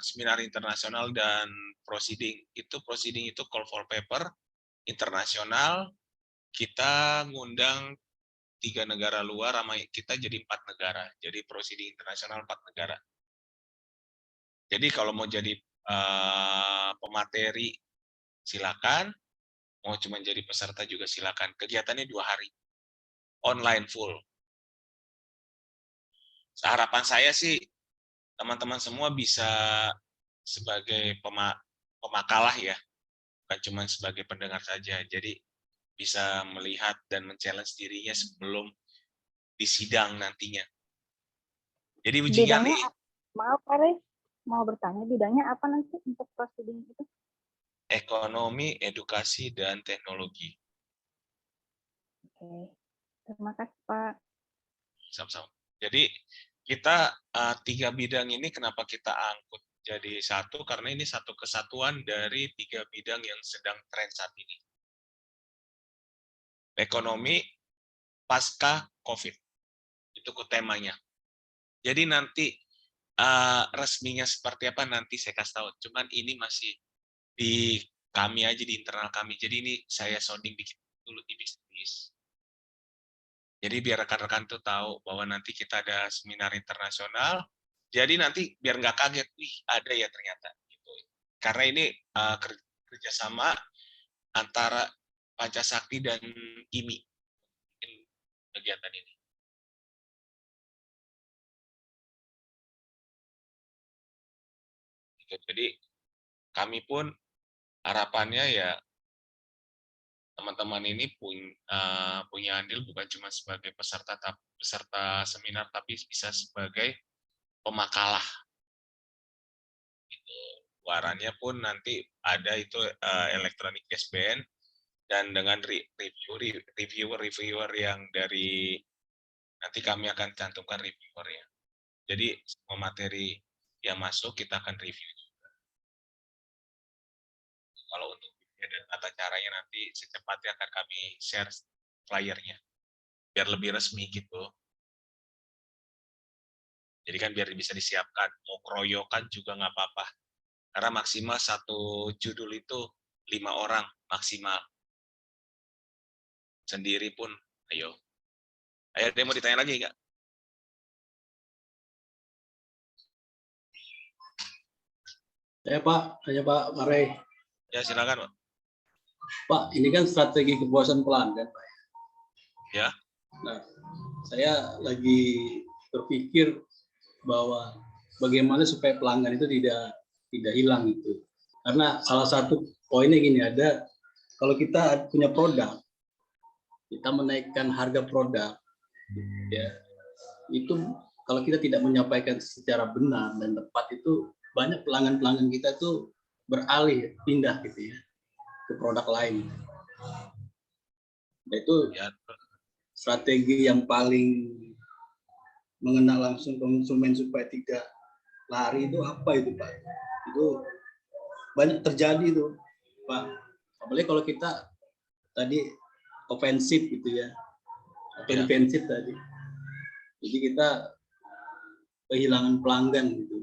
seminar internasional dan proceeding. Proceeding itu call for paper internasional, kita ngundang 3 negara luar, sama kita jadi 4 negara. Jadi proceeding internasional 4 negara. Jadi kalau mau jadi pemateri silakan, mau cuma jadi peserta juga silakan. Kegiatannya 2 hari, online full. Harapan saya sih teman-teman semua bisa sebagai pemakalah ya, bukan cuma sebagai pendengar saja. Jadi bisa melihat dan men-challenge dirinya sebelum di sidang nantinya. Jadi ujian nih. Maaf Pak Rey, mau bertanya bidangnya apa nanti untuk proceeding itu? Ekonomi, edukasi, dan teknologi. Oke, terima kasih Pak. Sama-sama. Jadi kita 3 bidang ini kenapa kita angkut jadi satu, karena ini satu kesatuan dari 3 bidang yang sedang tren saat ini. Ekonomi pasca COVID, itu temanya. Jadi nanti resminya seperti apa nanti saya kasih tahu. Cuman ini masih di kami aja, di internal kami. Jadi ini saya sounding dikit dulu di bisnis. Jadi biar rekan-rekan tuh tahu bahwa nanti kita ada seminar internasional. Jadi nanti biar nggak kaget, wih ada ya ternyata. Gitu. Karena ini kerjasama antara Pancasakti dan IMI kegiatan ini. Jadi kami pun harapannya ya teman-teman ini punya andil bukan cuma sebagai peserta seminar, tapi bisa sebagai pemakalah. Warannya pun nanti ada itu electronic cashband, dan dengan reviewer yang dari nanti kami akan cantumkan reviewernya. Jadi semua materi yang masuk kita akan review juga. Kalau untuk dan tata caranya nanti secepatnya akan kami share flyernya biar lebih resmi gitu. Jadi kan biar bisa disiapkan, mau keroyokan juga nggak apa-apa. Karena maksimal satu judul itu 5 orang maksimal. Sendiri pun, ayo. Ayo, dia mau ditanya lagi nggak? Saya Pak, hanya Pak Marey. Ya silakan Pak. Pak, ini kan strategi kepuasan pelanggan Pak. Ya. Nah, saya lagi berpikir bahwa bagaimana supaya pelanggan itu tidak hilang itu. Karena salah satu poinnya gini, ada kalau kita punya produk, kita menaikkan harga produk, ya itu kalau kita tidak menyampaikan secara benar dan tepat, itu banyak pelanggan-pelanggan kita tuh beralih pindah gitu ya ke produk lain. Nah, itu strategi yang paling mengena langsung konsumen supaya tidak lari itu apa itu Pak? Itu banyak terjadi itu Pak. Apalagi kalau kita tadi ofensif gitu ya, atau defensif tadi. Jadi kita kehilangan pelanggan gitu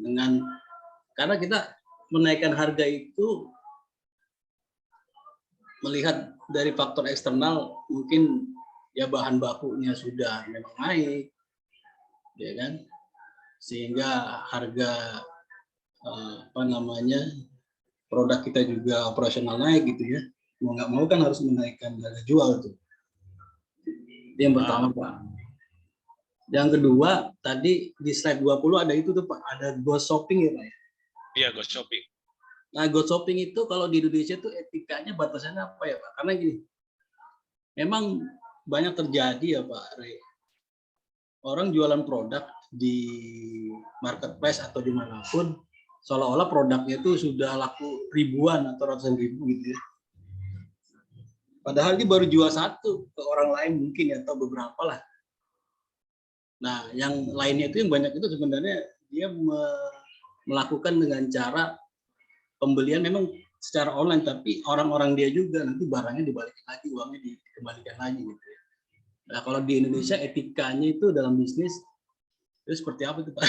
karena kita menaikkan harga itu melihat dari faktor eksternal, mungkin ya bahan bakunya sudah memang naik, ya kan, sehingga harga produk kita juga operasional naik gitu ya, mau nggak mau kan harus menaikkan harga jual tuh. Itu yang pertama Pak. Yang kedua, tadi di slide 20 ada itu tuh Pak, ada ghost shopping ya Pak. Iya, go shopping. Nah, ghost shopping itu kalau di Indonesia tuh etikanya batasannya apa ya Pak? Karena gini, memang banyak terjadi ya Pak Rey. Orang jualan produk di marketplace atau dimanapun, seolah-olah produknya itu sudah laku ribuan atau ratusan ribu gitu ya. Padahal dia baru jual satu ke orang lain mungkin ya, atau beberapa lah. Nah, yang lainnya itu yang banyak itu sebenarnya dia melakukan dengan cara pembelian memang secara online, tapi orang-orang dia juga nanti barangnya dibalikin lagi, uangnya dikembalikan lagi gitu ya. Nah, kalau di Indonesia etikanya itu dalam bisnis itu seperti apa itu Pak?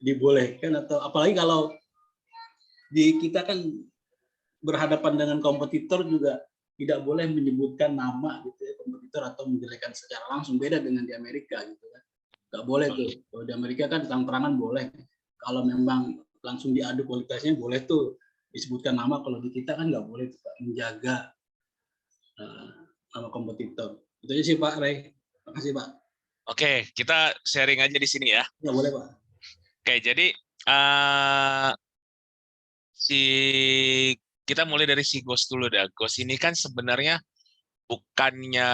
Dibolehkan atau apalagi kalau di kita kan berhadapan dengan kompetitor juga tidak boleh menyebutkan nama gitu ya, kompetitor atau menjelekkan secara langsung, beda dengan di Amerika gitu kan. Nggak boleh tuh. Kalau di Amerika kan terang-terangan boleh. Kalau memang langsung diadu kualitasnya boleh tuh disebutkan nama. Kalau di kita kan nggak boleh tuh, Pak, menjaga nama kompetitor. Itu aja sih Pak Ray. Terima kasih Pak. Oke, kita sharing aja di sini ya. Ya boleh Pak. Oke, jadi kita mulai dari si Ghost dulu dah. Ghost ini kan sebenarnya bukannya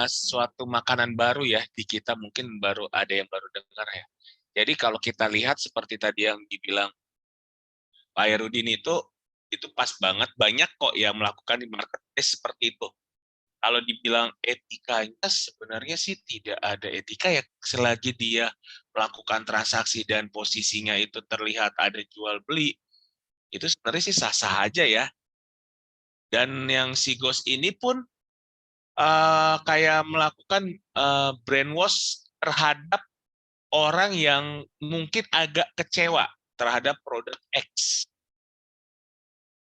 suatu makanan baru ya di kita, mungkin baru ada yang baru dengar ya. Jadi kalau kita lihat seperti tadi yang dibilang Pak Herudin itu pas banget, banyak kok yang melakukan di marketplace seperti itu. Kalau dibilang etikanya sebenarnya sih tidak ada etika ya, selagi dia melakukan transaksi dan posisinya itu terlihat ada jual beli, itu sebenarnya sih sah-sah aja ya. Dan yang si Ghost ini pun kayak melakukan brainwash terhadap orang yang mungkin agak kecewa terhadap produk X.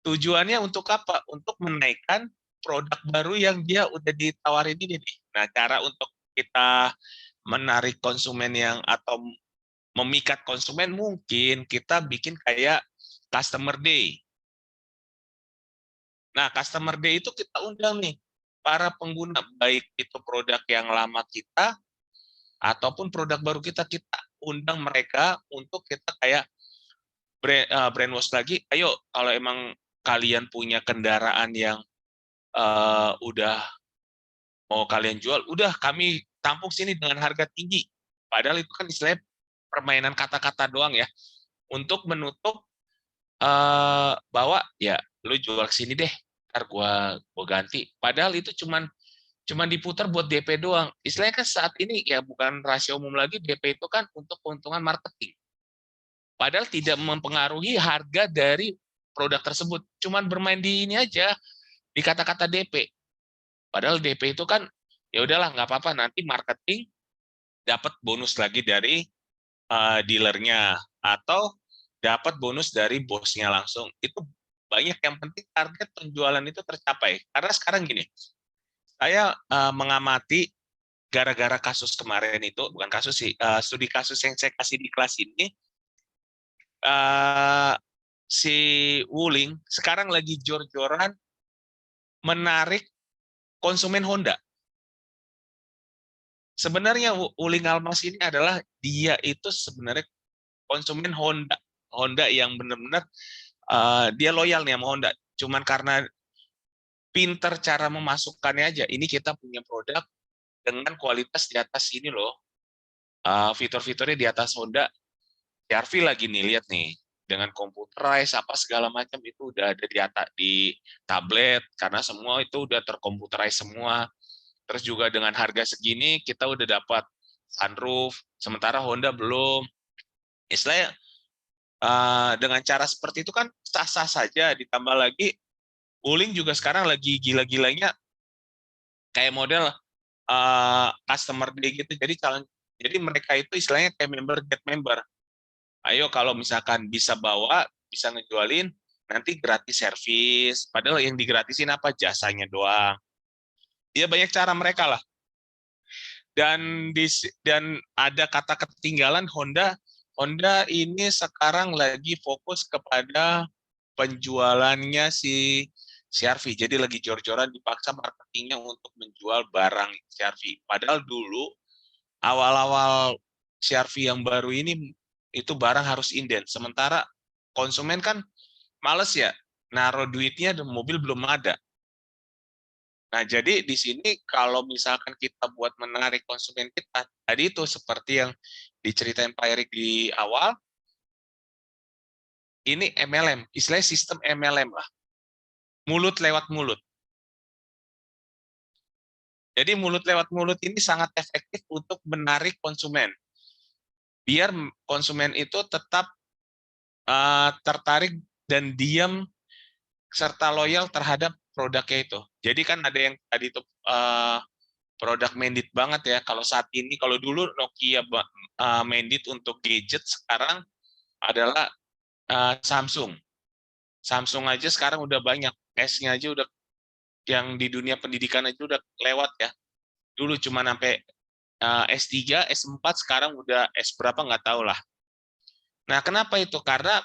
Tujuannya untuk apa? Untuk menaikkan produk baru yang dia udah ditawarin ini nih. Nah, cara untuk kita menarik konsumen atau memikat konsumen, mungkin kita bikin kayak Customer Day. Nah, Customer Day itu kita undang nih para pengguna, baik itu produk yang lama kita ataupun produk baru kita undang mereka untuk kita kayak brainwash lagi. Ayo, kalau emang kalian punya kendaraan yang udah mau kalian jual, udah kami tampung sini dengan harga tinggi. Padahal itu kan istilahnya permainan kata-kata doang ya, untuk menutup bahwa ya lu jual ke sini deh, ntar gua ganti. Padahal itu cuman diputar buat DP doang. Istilahnya kan saat ini ya bukan rahasia umum lagi, DP itu kan untuk keuntungan marketing. Padahal tidak mempengaruhi harga dari produk tersebut. Cuman bermain di ini aja, di kata-kata DP. Padahal DP itu kan ya udahlah nggak apa-apa, nanti marketing dapat bonus lagi dari dealernya atau dapat bonus dari bosnya langsung. Itu banyak, yang penting target penjualan itu tercapai. Karena sekarang gini, saya mengamati gara-gara kasus kemarin itu, bukan kasus sih, studi kasus yang saya kasih di kelas ini, si Wuling sekarang lagi jor-joran menarik konsumen Honda. Sebenarnya Wuling Almas ini adalah dia itu sebenarnya konsumen Honda yang benar-benar dia loyal nih sama Honda. Cuman karena pinter cara memasukkannya aja. Ini kita punya produk dengan kualitas di atas ini loh. Fitur-fiturnya di atas Honda. CR-V lagi nih, lihat nih. Dengan computerize apa segala macam itu udah ada di tablet, karena semua itu udah terkomputerize semua. Terus juga dengan harga segini kita udah dapat sunroof, sementara Honda belum. Istilahnya dengan cara seperti itu kan sah-sah saja. Ditambah lagi Wuling juga sekarang lagi gila-gilanya kayak model customer day gitu. Jadi mereka itu istilahnya kayak member get member. Ayo kalau misalkan bisa bawa, bisa ngejualin, nanti gratis servis. Padahal yang digratisin apa? Jasanya doang. Ya banyak cara mereka lah. Dan ada kata ketinggalan Honda ini sekarang lagi fokus kepada penjualannya si CR-V. Jadi lagi jor-joran dipaksa marketingnya untuk menjual barang CR-V. Padahal dulu awal-awal CR-V yang baru ini itu barang harus inden. Sementara konsumen kan males ya, naruh duitnya dan mobil belum ada. Nah, jadi di sini kalau misalkan kita buat menarik konsumen kita, tadi itu seperti yang diceritain Pak Erik di awal, ini MLM, istilahnya sistem MLM lah. Mulut lewat mulut. Jadi mulut lewat mulut ini sangat efektif untuk menarik konsumen. Biar konsumen itu tetap tertarik dan diam serta loyal terhadap produknya itu. Jadi kan ada yang tadi itu produk mandate banget ya. Kalau saat ini, kalau dulu Nokia mandate untuk gadget, sekarang adalah Samsung. Samsung aja sekarang udah banyak. S-nya aja udah, yang di dunia pendidikan aja udah lewat ya. Dulu cuma sampai S3, S4, sekarang udah S berapa nggak tahu lah. Nah, kenapa itu? Karena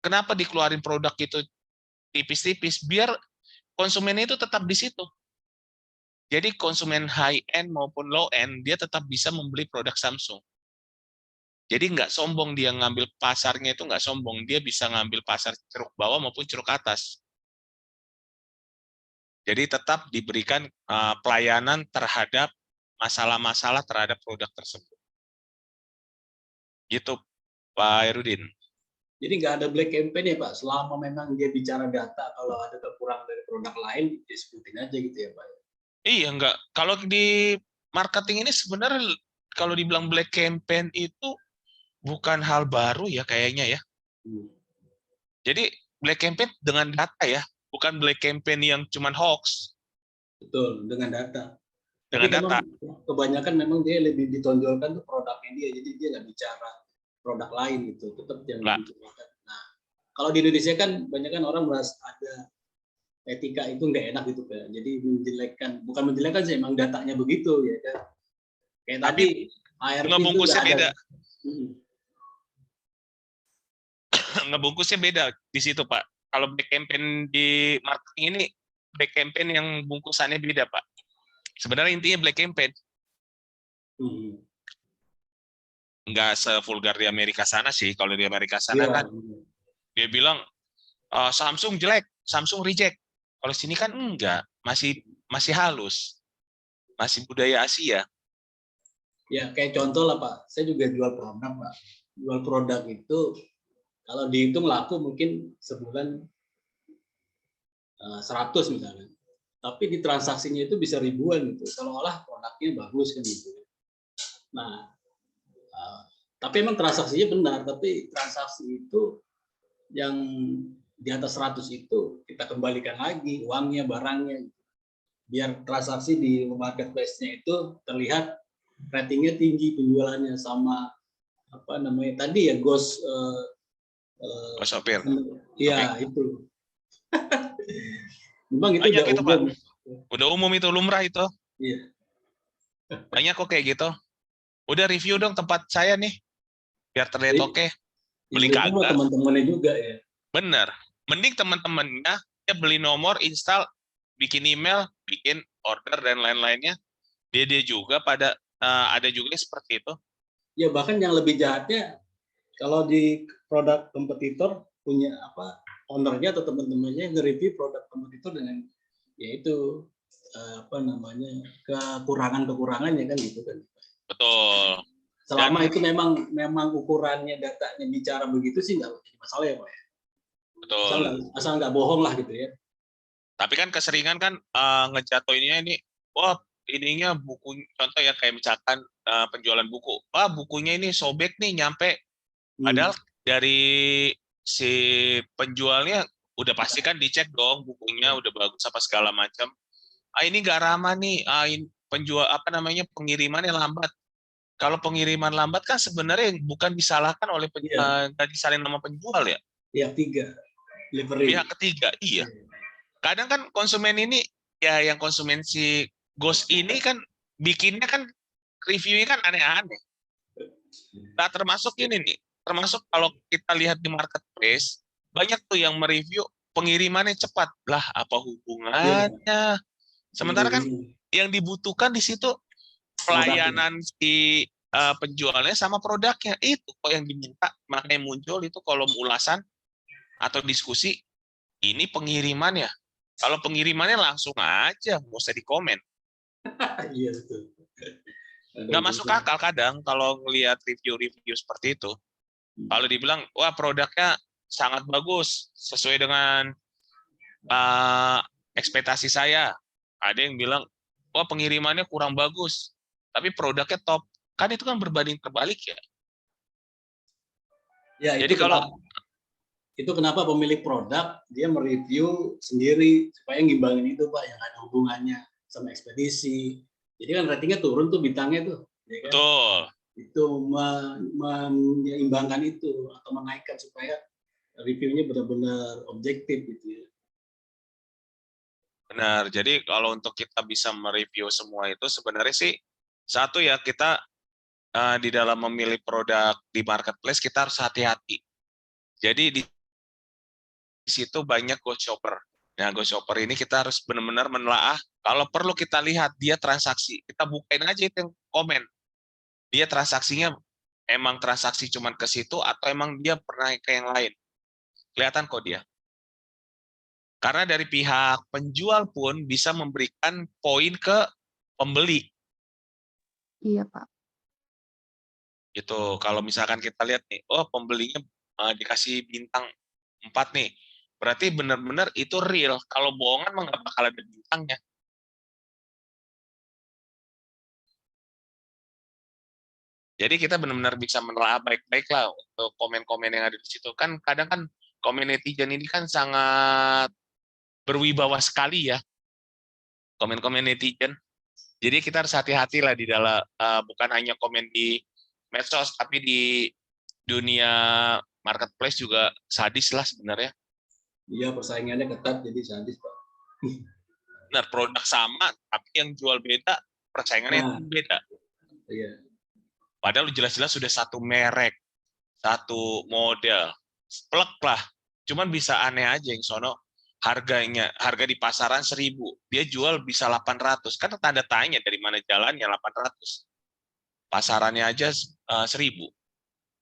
kenapa dikeluarin produk itu tipis-tipis? Biar konsumen itu tetap di situ. Jadi konsumen high-end maupun low-end, dia tetap bisa membeli produk Samsung. Jadi nggak sombong dia ngambil pasarnya, itu nggak sombong. Dia bisa ngambil pasar ceruk bawah maupun ceruk atas. Jadi tetap diberikan pelayanan terhadap masalah-masalah terhadap produk tersebut. Gitu, Pak Herudin. Jadi nggak ada black campaign ya Pak, selama memang dia bicara data, kalau ada kekurangan dari produk lain, disebutin aja gitu ya Pak. Iya, enggak. Kalau di marketing ini sebenarnya kalau dibilang black campaign itu bukan hal baru ya kayaknya ya. Jadi black campaign dengan data ya, bukan black campaign yang cuman hoax. Betul, dengan data. Dengan Tapi data. Kebanyakan memang dia lebih ditonjolkan tuh produknya dia, jadi dia nggak bicara produk lain gitu, tetap yang ditonjolkan. Nah, kalau di Indonesia kan banyak kan orang merasa ada etika itu nggak enak gitu kan, jadi menjelekkan, bukan menjelekkan sih, emang datanya begitu ya kan. Kayak tapi tadi ARP ngebungkusnya beda. Ngebungkusnya beda di situ Pak. Kalau black campaign di marketing ini, black campaign yang bungkusannya beda Pak. Sebenarnya intinya black campaign. Nggak sevulgar di Amerika sana sih. Kalau di Amerika sana kan dia bilang Samsung jelek, Samsung reject. Kalau sini kan enggak, masih halus, masih budaya Asia. Ya kayak contoh lah Pak, saya juga jual produk Pak. Jual produk itu kalau dihitung laku mungkin sebulan 100 misalnya. Tapi di transaksinya itu bisa ribuan gitu. Kalau olah produknya bagus kan gitu. Nah, tapi emang transaksinya benar, tapi transaksi itu yang di atas 100 itu kita kembalikan lagi uangnya, barangnya. Biar transaksi di marketplace-nya itu terlihat ratingnya tinggi, penjualannya sama apa namanya tadi ya, ghost sopir. Iya, itu. Memang itu banyak udah itu, umum. Pak. Udah umum itu, lumrah itu. Iya. Banyak kok kayak gitu. Udah review dong tempat saya nih, biar terlihat oke. Beli kagak. Teman-temannya juga ya. Bener. Mending teman-temannya dia beli nomor, install, bikin email, bikin order dan lain-lainnya. Dia juga pada ada juga seperti itu. Ya bahkan yang lebih jahatnya, kalau di produk kompetitor punya apa, ownernya atau teman-temannya nge-review produk kompetitor dengan yaitu apa namanya, kekurangannya kan gitu kan. Betul. Selama itu memang ukurannya, datanya bicara begitu sih nggak jadi masalah ya Pak. Betul. Asal nggak bohong lah gitu ya. Tapi kan keseringan kan ngejatuhinnya ini, wah ininya buku, contoh ya kayak misalkan penjualan buku, wah bukunya ini sobek nih nyampe, padahal dari si penjualnya udah pasti kan dicek dong bukunya udah bagus apa segala macam. Ini nggak ramah nih, penjual apa namanya pengirimannya lambat. Kalau pengiriman lambat kan sebenarnya bukan disalahkan oleh nggak disalahin nama penjual ya. Pihak ketiga, delivery. Pihak ketiga, iya. Kadang kan konsumen ini ya, yang konsumen si ghost ini kan bikinnya kan reviewnya kan aneh-aneh. Nah termasuk ini nih, termasuk kalau kita lihat di marketplace banyak tuh yang mereview pengirimannya cepat lah, apa hubungannya? Sementara kan yang dibutuhkan di situ pelayanan si penjualnya sama produknya. Itu kok yang diminta. Makanya muncul itu kolom ulasan atau diskusi. Ini pengiriman ya. Kalau pengirimannya langsung aja, nggak usah dikomen. Iya betul. Nggak masuk akal kadang kalau ngelihat review-review seperti itu. Kalau dibilang, wah produknya sangat bagus, sesuai dengan ekspektasi saya. Ada yang bilang, wah pengirimannya kurang bagus, tapi produknya top. Kan itu kan berbanding terbalik ya. Ya, Jadi itu kenapa pemilik produk dia mereview sendiri supaya ngimbangin itu Pak, yang ada hubungannya sama ekspedisi. Jadi kan ratingnya turun tuh bintangnya tuh. Ya kan? betul. Itu menyeimbangkan itu atau menaikkan supaya reviewnya benar-benar objektif gitu ya. Benar. Jadi kalau untuk kita bisa mereview semua itu sebenarnya sih satu ya, kita di dalam memilih produk di marketplace kita harus hati-hati. Jadi di situ banyak ghost shopper. Nah, ghost shopper ini kita harus benar-benar menelaah. Kalau perlu kita lihat dia transaksi, kita bukain aja itu yang komen. Dia transaksinya emang transaksi cuman ke situ atau emang dia pernah ke yang lain. Kelihatan kok dia. Karena dari pihak penjual pun bisa memberikan poin ke pembeli. Iya, Pak. Itu kalau misalkan kita lihat nih, oh pembelinya dikasih bintang 4 nih. Berarti benar-benar itu real. Kalau bohongan mah nggak bakal ada bintangnya. Jadi kita benar-benar bisa menelaah baik-baik lah untuk komen-komen yang ada di situ. Kan kadang kan komen netizen ini kan sangat berwibawa sekali ya. Komen-komen netizen. Jadi kita harus hati-hati lah di dalam, bukan hanya komen di medsos, tapi di dunia marketplace juga sadis lah sebenarnya. Iya, persaingannya ketat jadi sadis Pak. Benar, produk sama, tapi yang jual beda, persaingannya beda. Iya. Padahal jelas-jelas sudah satu merek, satu model, plek lah. Cuman bisa aneh aja yang sono harga di pasaran 1.000, dia jual bisa 800. Kan tanda tanya dari mana jalannya 800. Pasarannya aja 1.000.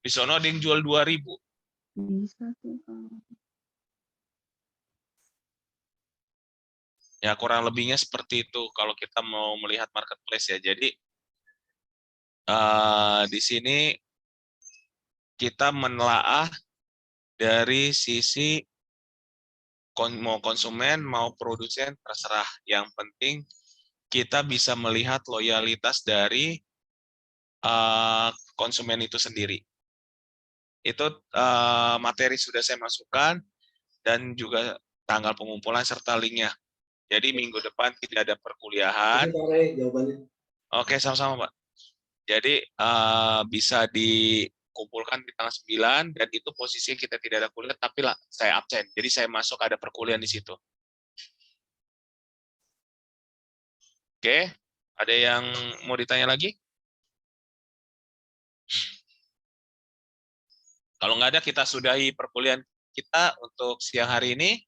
Di sono ada yang jual 2.000. Bisa sih. Ya kurang lebihnya seperti itu kalau kita mau melihat marketplace ya. Jadi di sini kita menelaah dari sisi mau konsumen mau produsen terserah. Yang penting kita bisa melihat loyalitas dari konsumen itu sendiri. Itu materi sudah saya masukkan dan juga tanggal pengumpulan serta linknya. Jadi minggu depan tidak ada perkuliahan. Jawabannya. Oke, sama-sama Pak. Jadi bisa dikumpulkan di tanggal 9 dan itu posisinya kita tidak ada kuliah tapi lah saya absen. Jadi saya masuk ada perkuliahan di situ. Oke, ada yang mau ditanya lagi? Kalau nggak ada kita sudahi perkuliahan kita untuk siang hari ini.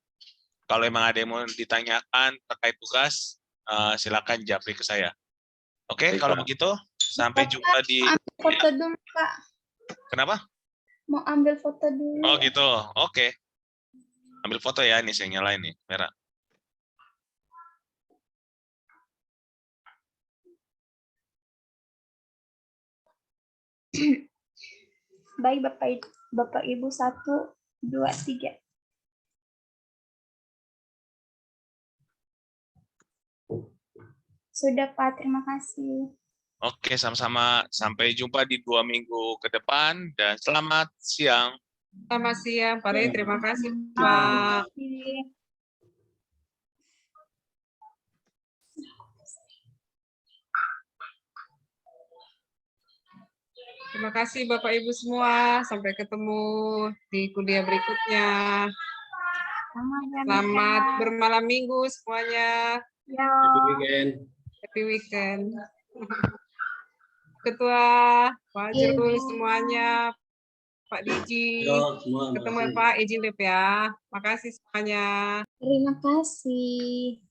Kalau memang ada yang mau ditanyakan terkait tugas, silakan japri ke saya. Oke, Baik, kalau Pak. begitu sampai jumpa di. Mau ambil foto dulu, Pak. Kenapa? Mau ambil foto dulu. Oh gitu, oke. Ambil foto ya, ini saya nyalain nih, merah. Baik, Bapak Ibu, 1, 2, 3. Sudah, Pak. Terima kasih. Oke, sama-sama. Sampai jumpa di 2 minggu ke depan dan selamat siang. Selamat siang, Pak Rey. Terima kasih, Pak. Terima kasih Bapak Ibu semua. Sampai ketemu di kuliah berikutnya. Selamat bermalam minggu semuanya. Happy weekend. Happy weekend. Ketua, Pak Jurul semuanya, Pak Diji. Yo, semua, Ketemu Pak, izin Lip ya. Makasih semuanya. Terima kasih.